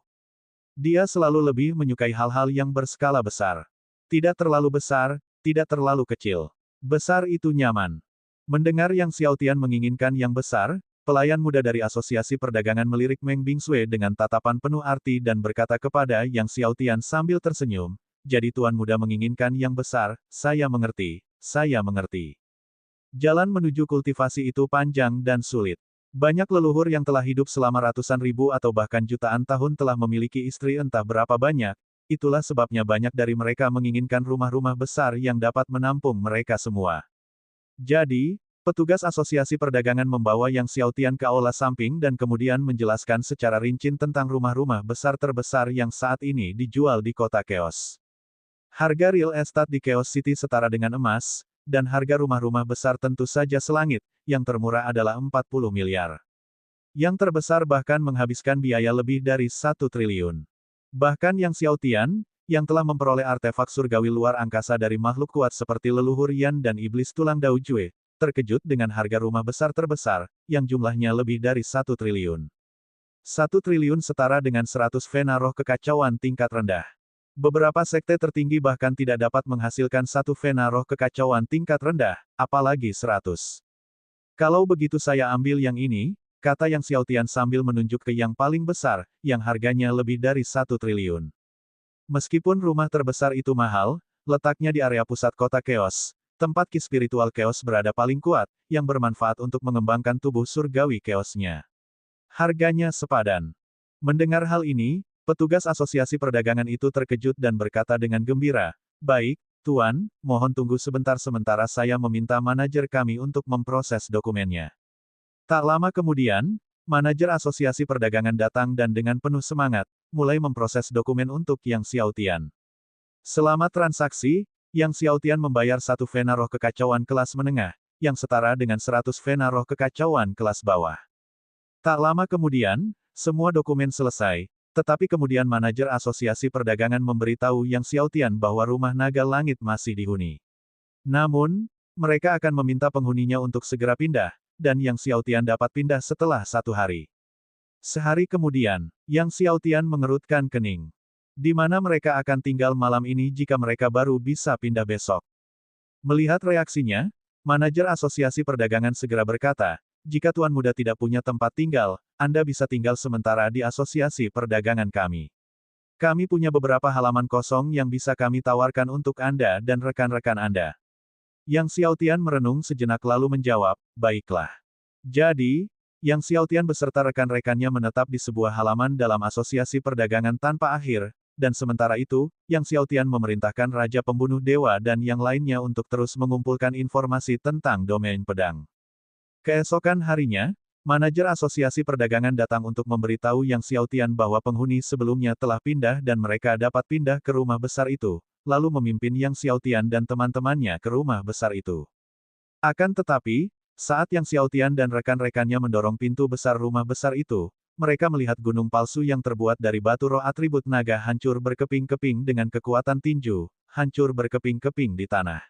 Dia selalu lebih menyukai hal-hal yang berskala besar. Tidak terlalu besar, tidak terlalu kecil. Besar itu nyaman. Mendengar Yang Xiaotian menginginkan yang besar, pelayan muda dari Asosiasi Perdagangan melirik Meng Bingsui dengan tatapan penuh arti dan berkata kepada Yang Xiaotian sambil tersenyum, jadi tuan muda menginginkan yang besar, saya mengerti, saya mengerti. Jalan menuju kultivasi itu panjang dan sulit. Banyak leluhur yang telah hidup selama ratusan ribu atau bahkan jutaan tahun telah memiliki istri entah berapa banyak, itulah sebabnya banyak dari mereka menginginkan rumah-rumah besar yang dapat menampung mereka semua. Jadi, petugas Asosiasi Perdagangan membawa Yang Xiaotian ke aula samping dan kemudian menjelaskan secara rinci tentang rumah-rumah besar terbesar yang saat ini dijual di kota Chaos. Harga real estate di Chaos City setara dengan emas, dan harga rumah-rumah besar tentu saja selangit, yang termurah adalah 40 miliar. Yang terbesar bahkan menghabiskan biaya lebih dari 1 triliun. Bahkan Yang Xiaotian, yang telah memperoleh artefak surgawi luar angkasa dari makhluk kuat seperti leluhur Yan dan iblis tulang Dao Jue, terkejut dengan harga rumah besar terbesar, yang jumlahnya lebih dari 1 triliun. 1 triliun setara dengan 100 vena roh kekacauan tingkat rendah. Beberapa sekte tertinggi bahkan tidak dapat menghasilkan 1 vena roh kekacauan tingkat rendah, apalagi 100. Kalau begitu saya ambil yang ini, kata Yang Xiaotian sambil menunjuk ke yang paling besar, yang harganya lebih dari 1 triliun. Meskipun rumah terbesar itu mahal, letaknya di area pusat kota Chaos, tempat ki spiritual Chaos berada paling kuat, yang bermanfaat untuk mengembangkan tubuh surgawi Chaos-nya. Harganya sepadan. Mendengar hal ini, petugas asosiasi perdagangan itu terkejut dan berkata dengan gembira, "Baik, Tuan, mohon tunggu sebentar sementara saya meminta manajer kami untuk memproses dokumennya." Tak lama kemudian, manajer asosiasi perdagangan datang dan dengan penuh semangat, mulai memproses dokumen untuk Yang Xiaotian. Selama transaksi, Yang Xiaotian membayar 1 vena roh kekacauan kelas menengah, yang setara dengan 100 vena roh kekacauan kelas bawah. Tak lama kemudian, semua dokumen selesai, tetapi kemudian manajer asosiasi perdagangan memberitahu Yang Xiaotian bahwa rumah naga langit masih dihuni. Namun, mereka akan meminta penghuninya untuk segera pindah, dan Yang Xiaotian dapat pindah setelah 1 hari. Sehari kemudian, Yang Xiaotian mengerutkan kening. Di mana mereka akan tinggal malam ini jika mereka baru bisa pindah besok? Melihat reaksinya, manajer asosiasi perdagangan segera berkata, "Jika Tuan Muda tidak punya tempat tinggal, Anda bisa tinggal sementara di asosiasi perdagangan kami. Kami punya beberapa halaman kosong yang bisa kami tawarkan untuk Anda dan rekan-rekan Anda." Yang Xiaotian merenung sejenak lalu menjawab, "Baiklah." Jadi, Yang Xiaotian beserta rekan-rekannya menetap di sebuah halaman dalam asosiasi perdagangan tanpa akhir, dan sementara itu, Yang Xiaotian memerintahkan Raja Pembunuh Dewa dan yang lainnya untuk terus mengumpulkan informasi tentang domain pedang. Keesokan harinya, manajer asosiasi perdagangan datang untuk memberitahu Yang Xiaotian bahwa penghuni sebelumnya telah pindah dan mereka dapat pindah ke rumah besar itu, lalu memimpin Yang Xiaotian dan teman-temannya ke rumah besar itu. Akan tetapi, saat Yang Xiaotian dan rekan-rekannya mendorong pintu besar rumah besar itu, mereka melihat gunung palsu yang terbuat dari batu roh atribut naga hancur berkeping-keping dengan kekuatan tinju, hancur berkeping-keping di tanah.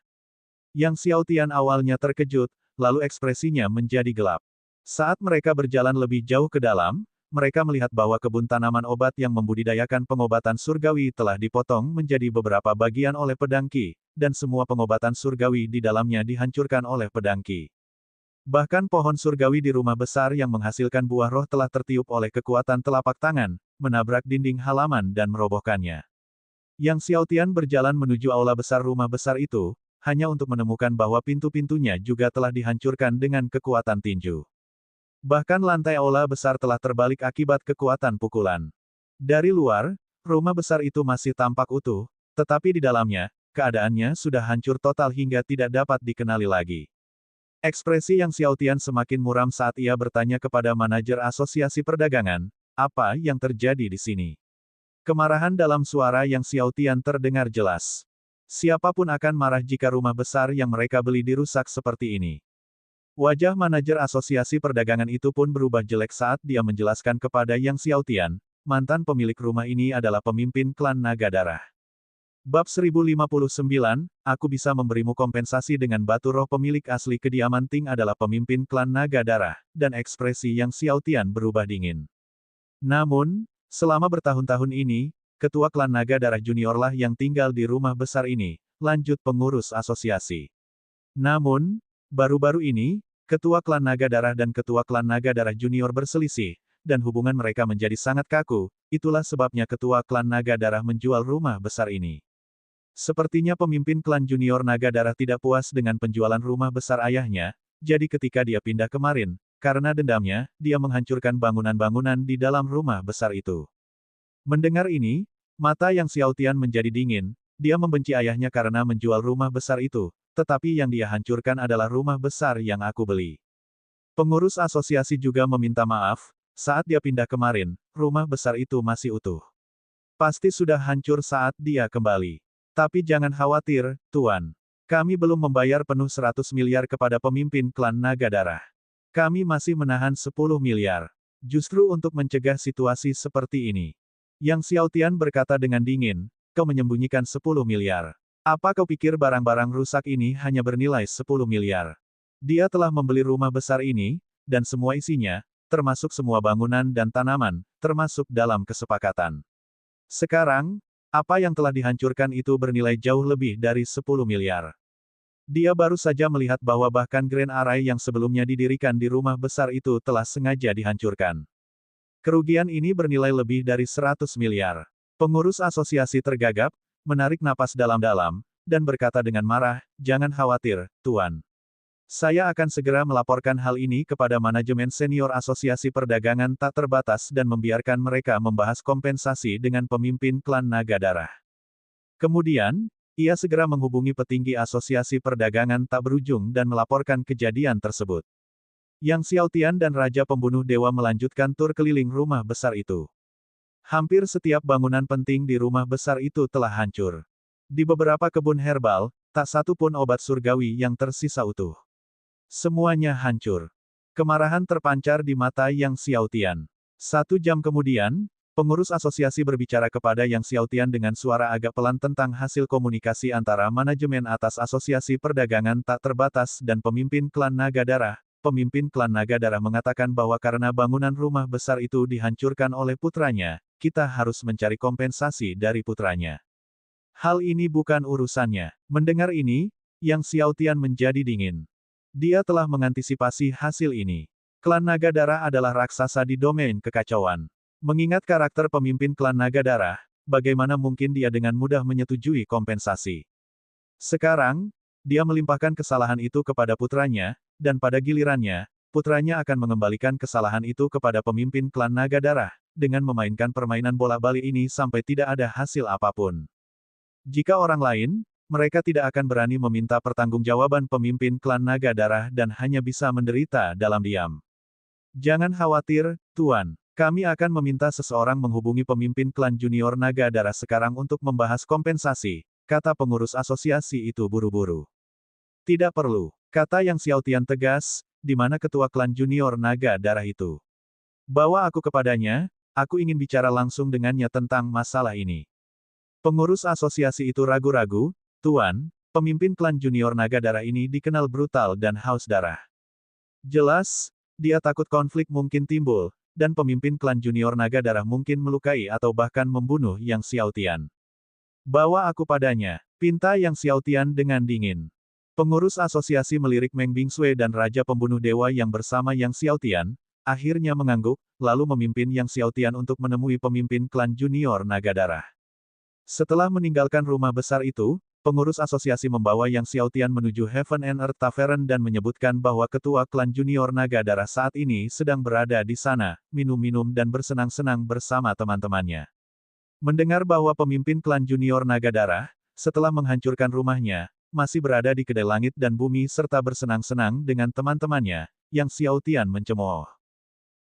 Yang Xiaotian awalnya terkejut, lalu ekspresinya menjadi gelap. Saat mereka berjalan lebih jauh ke dalam, mereka melihat bahwa kebun tanaman obat yang membudidayakan pengobatan surgawi telah dipotong menjadi beberapa bagian oleh pedang Qi, dan semua pengobatan surgawi di dalamnya dihancurkan oleh pedang Qi. Bahkan pohon surgawi di rumah besar yang menghasilkan buah roh telah tertiup oleh kekuatan telapak tangan, menabrak dinding halaman dan merobohkannya. Yang Xiaotian berjalan menuju aula besar rumah besar itu, hanya untuk menemukan bahwa pintu-pintunya juga telah dihancurkan dengan kekuatan tinju. Bahkan lantai aula besar telah terbalik akibat kekuatan pukulan. Dari luar, rumah besar itu masih tampak utuh, tetapi di dalamnya, keadaannya sudah hancur total hingga tidak dapat dikenali lagi. Ekspresi Yang Xiaotian semakin muram saat ia bertanya kepada manajer asosiasi perdagangan, "Apa yang terjadi di sini?" Kemarahan dalam suara Yang Xiaotian terdengar jelas. Siapapun akan marah jika rumah besar yang mereka beli dirusak seperti ini. Wajah manajer asosiasi perdagangan itu pun berubah jelek saat dia menjelaskan kepada Yang Xiaotian, mantan pemilik rumah ini adalah pemimpin klan Naga Darah. Bab 1059, aku bisa memberimu kompensasi dengan batu roh pemilik asli kediaman Ting adalah pemimpin klan Naga Darah, dan ekspresi Yang Xiaotian berubah dingin. Namun, selama bertahun-tahun ini, ketua klan Naga Darah Juniorlah yang tinggal di rumah besar ini, lanjut pengurus asosiasi. Namun, baru-baru ini, ketua klan Naga Darah dan ketua klan Naga Darah Junior berselisih, dan hubungan mereka menjadi sangat kaku, itulah sebabnya ketua klan Naga Darah menjual rumah besar ini. Sepertinya pemimpin klan junior Naga Darah tidak puas dengan penjualan rumah besar ayahnya, jadi ketika dia pindah kemarin, karena dendamnya, dia menghancurkan bangunan-bangunan di dalam rumah besar itu. Mendengar ini, mata Yang Xiaotian menjadi dingin, dia membenci ayahnya karena menjual rumah besar itu, tetapi yang dia hancurkan adalah rumah besar yang aku beli. Pengurus asosiasi juga meminta maaf, saat dia pindah kemarin, rumah besar itu masih utuh. Pasti sudah hancur saat dia kembali. Tapi jangan khawatir, Tuan. Kami belum membayar penuh 100 miliar kepada pemimpin klan Naga Darah. Kami masih menahan 10 miliar. Justru untuk mencegah situasi seperti ini. Yang Xiaotian berkata dengan dingin, kau menyembunyikan 10 miliar. Apa kau pikir barang-barang rusak ini hanya bernilai 10 miliar? Dia telah membeli rumah besar ini, dan semua isinya, termasuk semua bangunan dan tanaman, termasuk dalam kesepakatan. Sekarang, apa yang telah dihancurkan itu bernilai jauh lebih dari 10 miliar. Dia baru saja melihat bahwa bahkan Grand Array yang sebelumnya didirikan di rumah besar itu telah sengaja dihancurkan. Kerugian ini bernilai lebih dari 100 miliar. Pengurus asosiasi tergagap, menarik napas dalam-dalam, dan berkata dengan marah, jangan khawatir, Tuan. Saya akan segera melaporkan hal ini kepada manajemen senior Asosiasi Perdagangan Tak Terbatas dan membiarkan mereka membahas kompensasi dengan pemimpin klan Naga Darah. Kemudian, ia segera menghubungi petinggi Asosiasi Perdagangan Tak Berujung dan melaporkan kejadian tersebut. Yang Xiaotian dan Raja Pembunuh Dewa melanjutkan tur keliling rumah besar itu. Hampir setiap bangunan penting di rumah besar itu telah hancur. Di beberapa kebun herbal, tak satu pun obat surgawi yang tersisa utuh. Semuanya hancur. Kemarahan terpancar di mata Yang Xiaotian. 1 jam kemudian, pengurus asosiasi berbicara kepada Yang Xiaotian dengan suara agak pelan tentang hasil komunikasi antara manajemen atas Asosiasi Perdagangan Tak Terbatas dan pemimpin klan Naga Darah. Pemimpin klan Naga Darah mengatakan bahwa karena bangunan rumah besar itu dihancurkan oleh putranya, kita harus mencari kompensasi dari putranya. Hal ini bukan urusannya. Mendengar ini, Yang Xiaotian menjadi dingin. Dia telah mengantisipasi hasil ini. Klan Naga Darah adalah raksasa di domain kekacauan. Mengingat karakter pemimpin klan Naga Darah, bagaimana mungkin dia dengan mudah menyetujui kompensasi? Sekarang, dia melimpahkan kesalahan itu kepada putranya, dan pada gilirannya, putranya akan mengembalikan kesalahan itu kepada pemimpin klan Naga Darah, dengan memainkan permainan bola-balik ini sampai tidak ada hasil apapun. Jika orang lain, mereka tidak akan berani meminta pertanggungjawaban pemimpin klan Naga Darah dan hanya bisa menderita dalam diam. Jangan khawatir, Tuan. Kami akan meminta seseorang menghubungi pemimpin klan junior Naga Darah sekarang untuk membahas kompensasi, kata pengurus asosiasi itu buru-buru. Tidak perlu, kata Yang Xiaotian tegas, di mana ketua klan junior Naga Darah itu. Bawa aku kepadanya, aku ingin bicara langsung dengannya tentang masalah ini. Pengurus asosiasi itu ragu-ragu, Tuan, pemimpin klan junior Naga Darah ini dikenal brutal dan haus darah. Jelas, dia takut konflik mungkin timbul, dan pemimpin klan junior Naga Darah mungkin melukai atau bahkan membunuh Yang Xiaotian. Bawa aku padanya, pinta Yang Xiaotian dengan dingin. Pengurus asosiasi melirik Meng Bingsui dan Raja Pembunuh Dewa yang bersama Yang Xiaotian, akhirnya mengangguk, lalu memimpin Yang Xiaotian untuk menemui pemimpin klan junior Naga Darah. Setelah meninggalkan rumah besar itu, pengurus asosiasi membawa Yang Xiaotian menuju Heaven and Earth Tavern dan menyebutkan bahwa ketua klan junior Naga Darah saat ini sedang berada di sana, minum-minum dan bersenang-senang bersama teman-temannya. Mendengar bahwa pemimpin klan junior Naga Darah, setelah menghancurkan rumahnya, masih berada di kedai langit dan bumi serta bersenang-senang dengan teman-temannya, Yang Xiaotian mencemooh.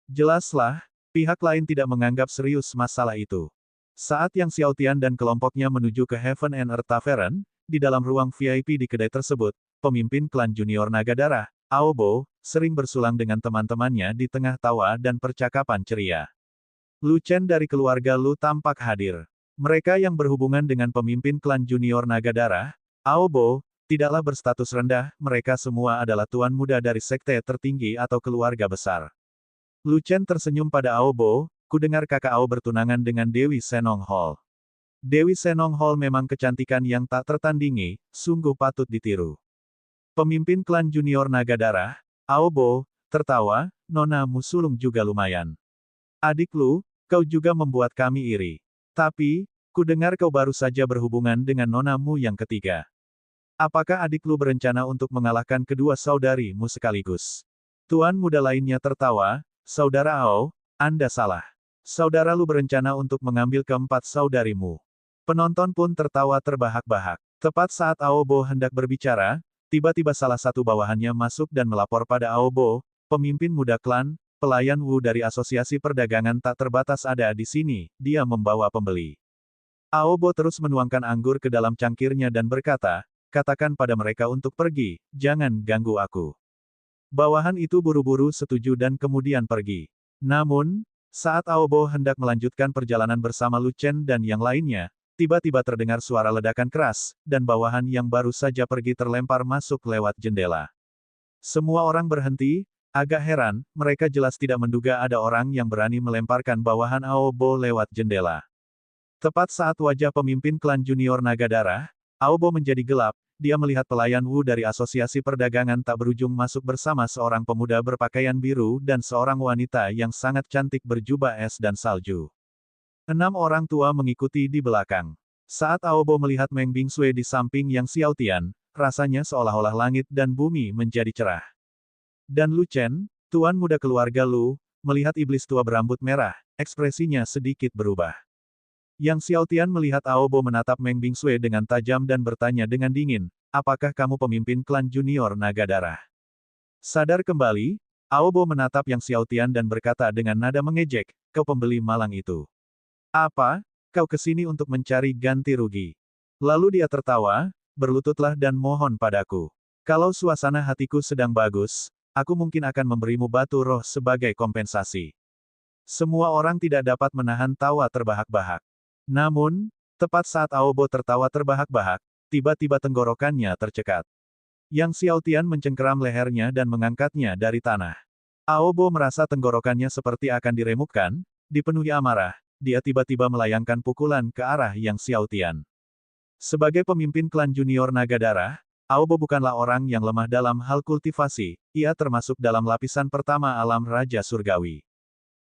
Jelaslah, pihak lain tidak menganggap serius masalah itu. Saat Yang Xiaotian dan kelompoknya menuju ke Heaven and Earth Tavern, di dalam ruang VIP di kedai tersebut, pemimpin klan junior Naga Darah, Aobo, sering bersulang dengan teman-temannya di tengah tawa dan percakapan ceria. Lu Chen dari keluarga Lu tampak hadir. Mereka yang berhubungan dengan pemimpin klan junior Naga Darah, Aobo, tidaklah berstatus rendah, mereka semua adalah tuan muda dari sekte tertinggi atau keluarga besar. Lu Chen tersenyum pada Aobo, ku dengar kakak Ao bertunangan dengan Dewi Senong Hall. Dewi Senong Hall memang kecantikan yang tak tertandingi, sungguh patut ditiru. Pemimpin klan junior Naga Darah, Aobo, tertawa, Nona Musulung juga lumayan. Adik Lu, kau juga membuat kami iri. Tapi, ku dengar kau baru saja berhubungan dengan nonamu yang ketiga. Apakah adik Lu berencana untuk mengalahkan kedua saudarimu sekaligus? Tuan muda lainnya tertawa, Saudara Ao, Anda salah. Saudara Lu berencana untuk mengambil keempat saudarimu. Penonton pun tertawa terbahak-bahak. Tepat saat Aobo hendak berbicara, tiba-tiba salah satu bawahannya masuk dan melapor pada Aobo, pemimpin muda klan, pelayan Wu dari Asosiasi Perdagangan Tak Terbatas ada di sini, dia membawa pembeli. Aobo terus menuangkan anggur ke dalam cangkirnya dan berkata, katakan pada mereka untuk pergi, jangan ganggu aku. Bawahan itu buru-buru setuju dan kemudian pergi. Namun, saat Aobo hendak melanjutkan perjalanan bersama Lu Chen dan yang lainnya, tiba-tiba terdengar suara ledakan keras, dan bawahan yang baru saja pergi terlempar masuk lewat jendela. Semua orang berhenti, agak heran, mereka jelas tidak menduga ada orang yang berani melemparkan bawahan Aobo lewat jendela. Tepat saat wajah pemimpin klan junior Naga Darah, Aobo menjadi gelap, dia melihat pelayan Wu dari Asosiasi Perdagangan Tak Berujung masuk bersama seorang pemuda berpakaian biru dan seorang wanita yang sangat cantik berjubah es dan salju. 6 orang tua mengikuti di belakang. Saat Aobo melihat Meng Bingsui di samping Yang Xiaotian, rasanya seolah-olah langit dan bumi menjadi cerah. Dan Lu Chen, tuan muda keluarga Lu, melihat iblis tua berambut merah, ekspresinya sedikit berubah. Yang Xiaotian melihat Aobo menatap Meng Bingsui dengan tajam dan bertanya dengan dingin, apakah kamu pemimpin klan junior naga darah? Sadar kembali, Aobo menatap Yang Xiaotian dan berkata dengan nada mengejek, kau pembeli malang itu. Apa? Kau kesini untuk mencari ganti rugi. Lalu dia tertawa, berlututlah dan mohon padaku. Kalau suasana hatiku sedang bagus, aku mungkin akan memberimu batu roh sebagai kompensasi. Semua orang tidak dapat menahan tawa terbahak-bahak. Namun, tepat saat Aobo tertawa terbahak-bahak, tiba-tiba tenggorokannya tercekat. Yang Xiaotian mencengkeram lehernya dan mengangkatnya dari tanah. Aobo merasa tenggorokannya seperti akan diremukkan, dipenuhi amarah, dia tiba-tiba melayangkan pukulan ke arah Yang Xiaotian. Sebagai pemimpin klan junior naga darah, Aobo bukanlah orang yang lemah dalam hal kultivasi, ia termasuk dalam lapisan pertama alam Raja Surgawi.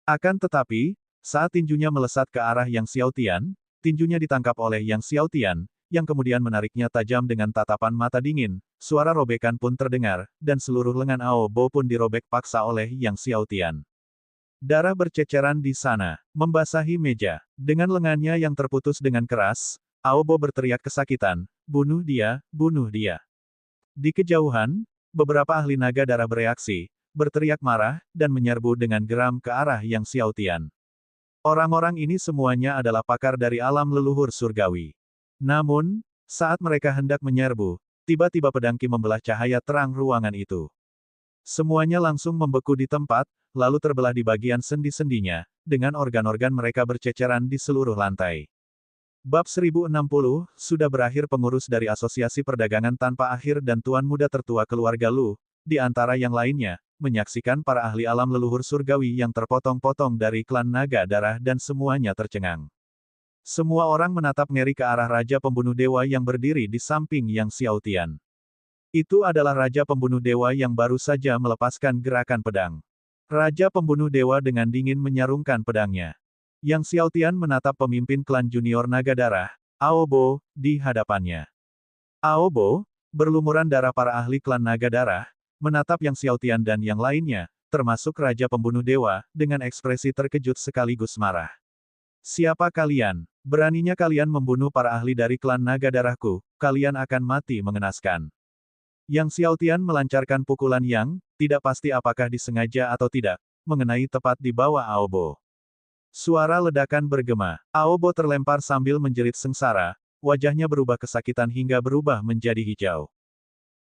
Akan tetapi, saat tinjunya melesat ke arah Yang Xiaotian, tinjunya ditangkap oleh Yang Xiaotian, yang kemudian menariknya tajam dengan tatapan mata dingin, suara robekan pun terdengar, dan seluruh lengan Aobo pun dirobek paksa oleh Yang Xiaotian. Darah berceceran di sana, membasahi meja. Dengan lengannya yang terputus dengan keras, Aobo berteriak kesakitan, bunuh dia, bunuh dia. Di kejauhan, beberapa ahli naga darah bereaksi, berteriak marah, dan menyerbu dengan geram ke arah Yang Xiaotian. Orang-orang ini semuanya adalah pakar dari alam leluhur surgawi. Namun, saat mereka hendak menyerbu, tiba-tiba pedang Qi membelah cahaya terang ruangan itu. Semuanya langsung membeku di tempat, lalu terbelah di bagian sendi-sendinya, dengan organ-organ mereka berceceran di seluruh lantai. Bab 1060, sudah berakhir pengurus dari Asosiasi Perdagangan Tanpa Akhir dan Tuan Muda Tertua Keluarga Lu, di antara yang lainnya, menyaksikan para ahli alam leluhur surgawi yang terpotong-potong dari klan naga darah dan semuanya tercengang. Semua orang menatap ngeri ke arah Raja Pembunuh Dewa yang berdiri di samping Yang Xiaotian. Itu adalah Raja Pembunuh Dewa yang baru saja melepaskan gerakan pedang. Raja Pembunuh Dewa dengan dingin menyarungkan pedangnya. Yang Xiaotian menatap pemimpin klan junior naga darah, Aobo, di hadapannya. Aobo, berlumuran darah para ahli klan naga darah, menatap Yang Xiaotian dan yang lainnya, termasuk Raja Pembunuh Dewa, dengan ekspresi terkejut sekaligus marah. Siapa kalian? Beraninya kalian membunuh para ahli dari klan naga darahku, kalian akan mati mengenaskan. Yang Xiaotian melancarkan pukulan yang, tidak pasti apakah disengaja atau tidak, mengenai tepat di bawah Aobo. Suara ledakan bergema. Aobo terlempar sambil menjerit sengsara, wajahnya berubah kesakitan hingga berubah menjadi hijau.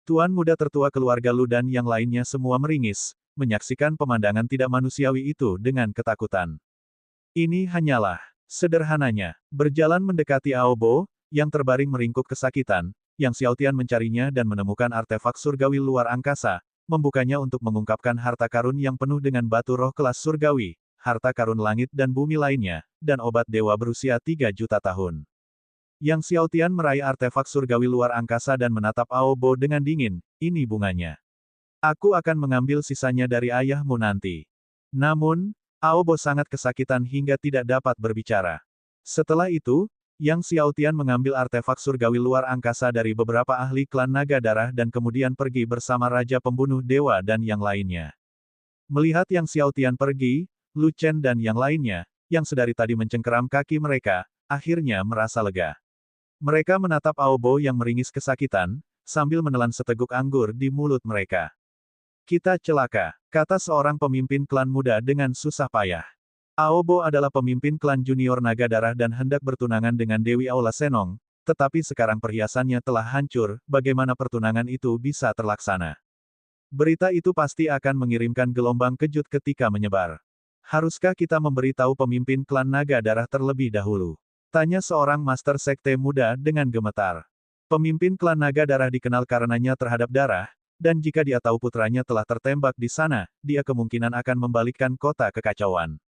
Tuan muda tertua keluarga Lu dan yang lainnya semua meringis, menyaksikan pemandangan tidak manusiawi itu dengan ketakutan. Ini hanyalah, sederhananya, berjalan mendekati Aobo, yang terbaring meringkuk kesakitan, Yang Xiaotian mencarinya dan menemukan artefak surgawi luar angkasa, membukanya untuk mengungkapkan harta karun yang penuh dengan batu roh kelas surgawi, harta karun langit dan bumi lainnya, dan obat dewa berusia 3 juta tahun. Yang Xiaotian meraih artefak surgawi luar angkasa dan menatap Aobo dengan dingin, ini bunganya. Aku akan mengambil sisanya dari ayahmu nanti. Namun, Aobo sangat kesakitan hingga tidak dapat berbicara. Setelah itu, Yang Xiaotian mengambil artefak surgawi luar angkasa dari beberapa ahli klan naga darah dan kemudian pergi bersama Raja Pembunuh Dewa dan yang lainnya. Melihat Yang Xiaotian pergi, Lu Chen dan yang lainnya, yang sedari tadi mencengkeram kaki mereka, akhirnya merasa lega. Mereka menatap Aobo yang meringis kesakitan, sambil menelan seteguk anggur di mulut mereka. Kita celaka, kata seorang pemimpin klan muda dengan susah payah. Aobo adalah pemimpin klan junior naga darah dan hendak bertunangan dengan Dewi Aula Senong, tetapi sekarang perhiasannya telah hancur, bagaimana pertunangan itu bisa terlaksana? Berita itu pasti akan mengirimkan gelombang kejut ketika menyebar. Haruskah kita memberitahu pemimpin klan naga darah terlebih dahulu? Tanya seorang master sekte muda dengan gemetar. Pemimpin klan naga darah dikenal karenanya terhadap darah, dan jika dia tahu putranya telah tertembak di sana, dia kemungkinan akan membalikkan kota kekacauan.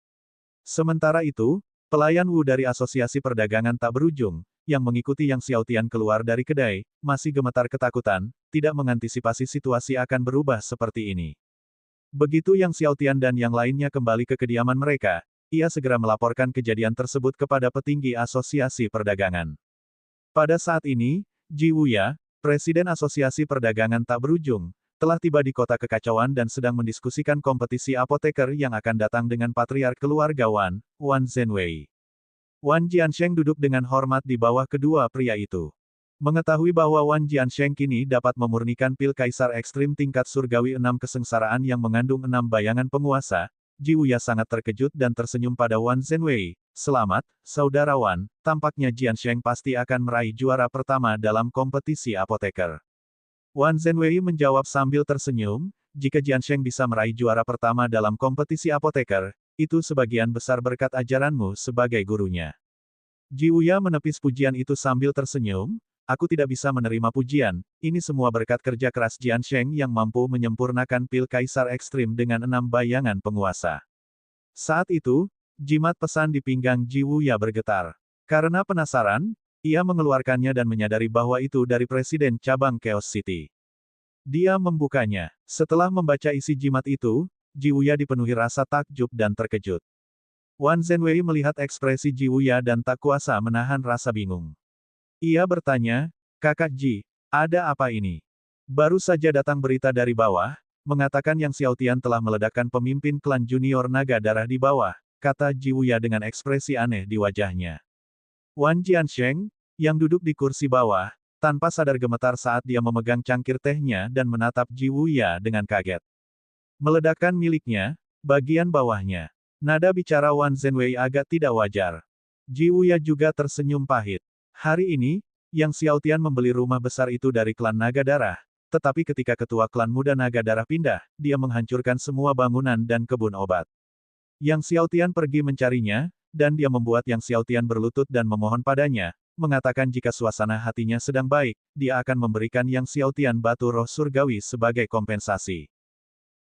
Sementara itu, pelayan Wu dari Asosiasi Perdagangan Tak Berujung, yang mengikuti Yang Xiaotian keluar dari kedai, masih gemetar ketakutan, tidak mengantisipasi situasi akan berubah seperti ini. Begitu Yang Xiaotian dan yang lainnya kembali ke kediaman mereka, ia segera melaporkan kejadian tersebut kepada petinggi Asosiasi Perdagangan. Pada saat ini, Ji Wuya, Presiden Asosiasi Perdagangan Tak Berujung, telah tiba di kota kekacauan dan sedang mendiskusikan kompetisi apoteker yang akan datang dengan patriark keluarga Wan Zhenwei. Wan Jiansheng duduk dengan hormat di bawah kedua pria itu. Mengetahui bahwa Wan Jiansheng kini dapat memurnikan pil kaisar ekstrim tingkat surgawi 6 kesengsaraan yang mengandung 6 bayangan penguasa, Ji Wuya sangat terkejut dan tersenyum pada Wan Zhenwei. Selamat, saudara Wan, tampaknya Jiansheng pasti akan meraih juara pertama dalam kompetisi apoteker. Wan Zhenwei menjawab sambil tersenyum, jika Jiansheng bisa meraih juara pertama dalam kompetisi apoteker, itu sebagian besar berkat ajaranmu sebagai gurunya. Ji Wuya menepis pujian itu sambil tersenyum, aku tidak bisa menerima pujian, ini semua berkat kerja keras Jiansheng yang mampu menyempurnakan pil kaisar ekstrim dengan 6 bayangan penguasa. Saat itu, jimat pesan di pinggang Ji Wuya bergetar. Karena penasaran, ia mengeluarkannya dan menyadari bahwa itu dari Presiden Cabang Chaos City. Dia membukanya. Setelah membaca isi jimat itu, Ji Wuya dipenuhi rasa takjub dan terkejut. Wan Zhenwei melihat ekspresi Ji Wuya dan tak kuasa menahan rasa bingung. Ia bertanya, Kakak Ji, ada apa ini? Baru saja datang berita dari bawah, mengatakan Yang Xiaotian telah meledakkan pemimpin klan junior naga darah di bawah, kata Ji Wuya dengan ekspresi aneh di wajahnya. Wan Jiansheng, yang duduk di kursi bawah, tanpa sadar gemetar saat dia memegang cangkir tehnya dan menatap Ji Wuya dengan kaget. Meledakkan miliknya, bagian bawahnya. Nada bicara Wan Zhenwei agak tidak wajar. Ji Wuya juga tersenyum pahit. Hari ini, Yang Xiaotian membeli rumah besar itu dari klan Naga Darah, tetapi ketika ketua klan muda Naga Darah pindah, dia menghancurkan semua bangunan dan kebun obat. Yang Xiaotian pergi mencarinya, dan dia membuat Yang Xiaotian berlutut dan memohon padanya, mengatakan jika suasana hatinya sedang baik, dia akan memberikan Yang Xiaotian batu roh surgawi sebagai kompensasi.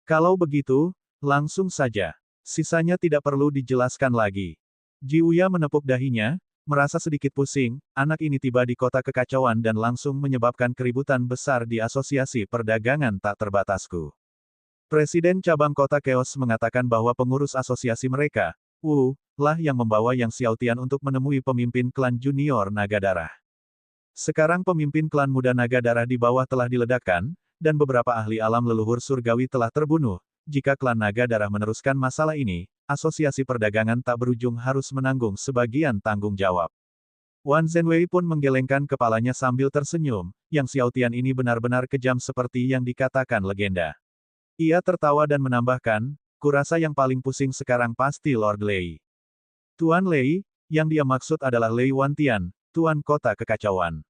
Kalau begitu, langsung saja. Sisanya tidak perlu dijelaskan lagi. Ji Wuya menepuk dahinya, merasa sedikit pusing, anak ini tiba di kota kekacauan dan langsung menyebabkan keributan besar di Asosiasi Perdagangan Tak Terbatasku. Presiden Cabang Kota Chaos mengatakan bahwa pengurus asosiasi mereka, Wu, lah yang membawa Yang Xiaotian untuk menemui pemimpin klan junior Naga Darah. Sekarang pemimpin klan muda Naga Darah di bawah telah diledakkan, dan beberapa ahli alam leluhur surgawi telah terbunuh. Jika klan Naga Darah meneruskan masalah ini, Asosiasi Perdagangan Tak Berujung harus menanggung sebagian tanggung jawab. Wan Zhenwei pun menggelengkan kepalanya sambil tersenyum, Yang Xiaotian ini benar-benar kejam seperti yang dikatakan legenda. Ia tertawa dan menambahkan, kurasa yang paling pusing sekarang pasti Lord Lei. Tuan Lei, yang dia maksud adalah Lei Wantian, Tuan Kota Kekacauan.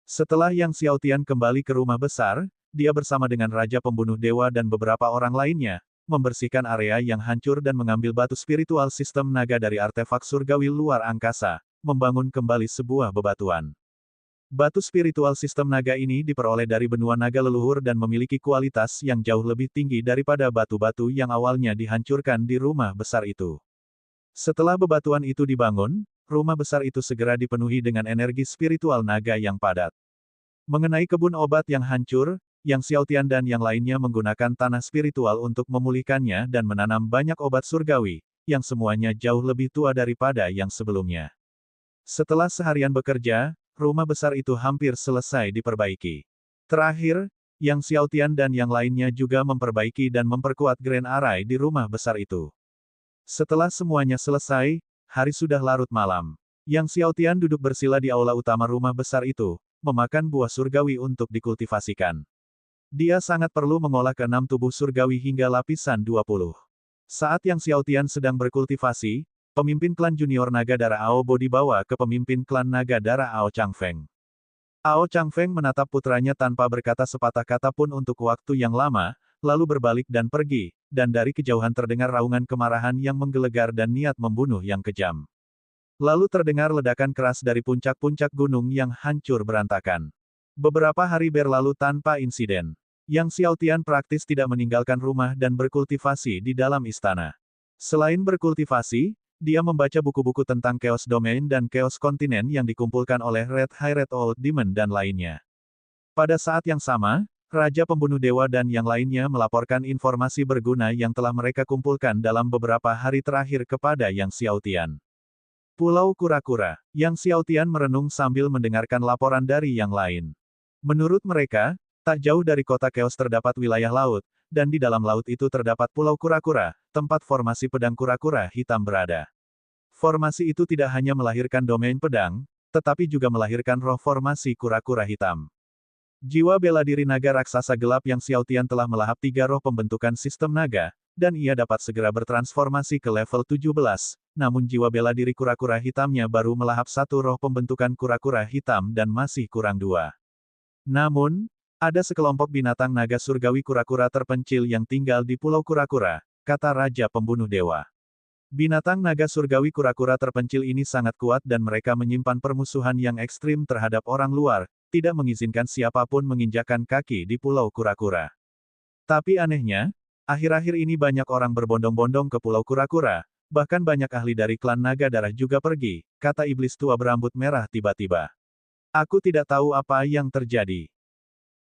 Setelah Yang Xiaotian kembali ke rumah besar, dia bersama dengan Raja Pembunuh Dewa dan beberapa orang lainnya, membersihkan area yang hancur dan mengambil batu spiritual sistem naga dari artefak surgawi luar angkasa, membangun kembali sebuah bebatuan. Batu spiritual sistem naga ini diperoleh dari benua naga leluhur dan memiliki kualitas yang jauh lebih tinggi daripada batu-batu yang awalnya dihancurkan di rumah besar itu. Setelah bebatuan itu dibangun, rumah besar itu segera dipenuhi dengan energi spiritual naga yang padat. Mengenai kebun obat yang hancur, Yang Xiaotian dan yang lainnya menggunakan tanah spiritual untuk memulihkannya dan menanam banyak obat surgawi, yang semuanya jauh lebih tua daripada yang sebelumnya. Setelah seharian bekerja, rumah besar itu hampir selesai diperbaiki. Terakhir, Yang Xiaotian dan yang lainnya juga memperbaiki dan memperkuat Grand Array di rumah besar itu. Setelah semuanya selesai, hari sudah larut malam. Yang Xiaotian duduk bersila di aula utama rumah besar itu, memakan buah surgawi untuk dikultivasikan. Dia sangat perlu mengolah ke-6 tubuh surgawi hingga lapisan 20. Saat Yang Xiaotian sedang berkultivasi, pemimpin klan junior Naga Darah Ao Bo dibawa ke pemimpin klan Naga Darah Ao Changfeng. Ao Changfeng menatap putranya tanpa berkata sepatah kata pun untuk waktu yang lama, lalu berbalik dan pergi, dan dari kejauhan terdengar raungan kemarahan yang menggelegar dan niat membunuh yang kejam. Lalu terdengar ledakan keras dari puncak-puncak gunung yang hancur berantakan. Beberapa hari berlalu tanpa insiden. Yang Xiaotian praktis tidak meninggalkan rumah dan berkultivasi di dalam istana. Selain berkultivasi, dia membaca buku-buku tentang Chaos Domain dan Chaos Continent yang dikumpulkan oleh Red High Red Old Demon dan lainnya. Pada saat yang sama, Raja Pembunuh Dewa dan yang lainnya melaporkan informasi berguna yang telah mereka kumpulkan dalam beberapa hari terakhir kepada Yang Xiaotian. Pulau Kura-Kura. Yang Xiaotian merenung sambil mendengarkan laporan dari yang lain. Menurut mereka, tak jauh dari kota Chaos terdapat wilayah laut, dan di dalam laut itu terdapat Pulau Kura-Kura, tempat formasi pedang kura-kura hitam berada. Formasi itu tidak hanya melahirkan domain pedang, tetapi juga melahirkan roh formasi kura-kura hitam. Jiwa bela diri naga raksasa gelap yang Xiaotian telah melahap 3 roh pembentukan sistem naga, dan ia dapat segera bertransformasi ke level 17, namun jiwa bela diri kura-kura hitamnya baru melahap 1 roh pembentukan kura-kura hitam dan masih kurang 2. Namun, ada sekelompok binatang naga surgawi kura-kura terpencil yang tinggal di Pulau Kura-Kura, kata Raja Pembunuh Dewa. Binatang naga surgawi kura-kura terpencil ini sangat kuat dan mereka menyimpan permusuhan yang ekstrim terhadap orang luar, tidak mengizinkan siapapun menginjakkan kaki di Pulau Kura-Kura. Tapi anehnya, akhir-akhir ini banyak orang berbondong-bondong ke Pulau Kura-Kura, bahkan banyak ahli dari klan naga darah juga pergi, kata iblis tua berambut merah tiba-tiba. Aku tidak tahu apa yang terjadi.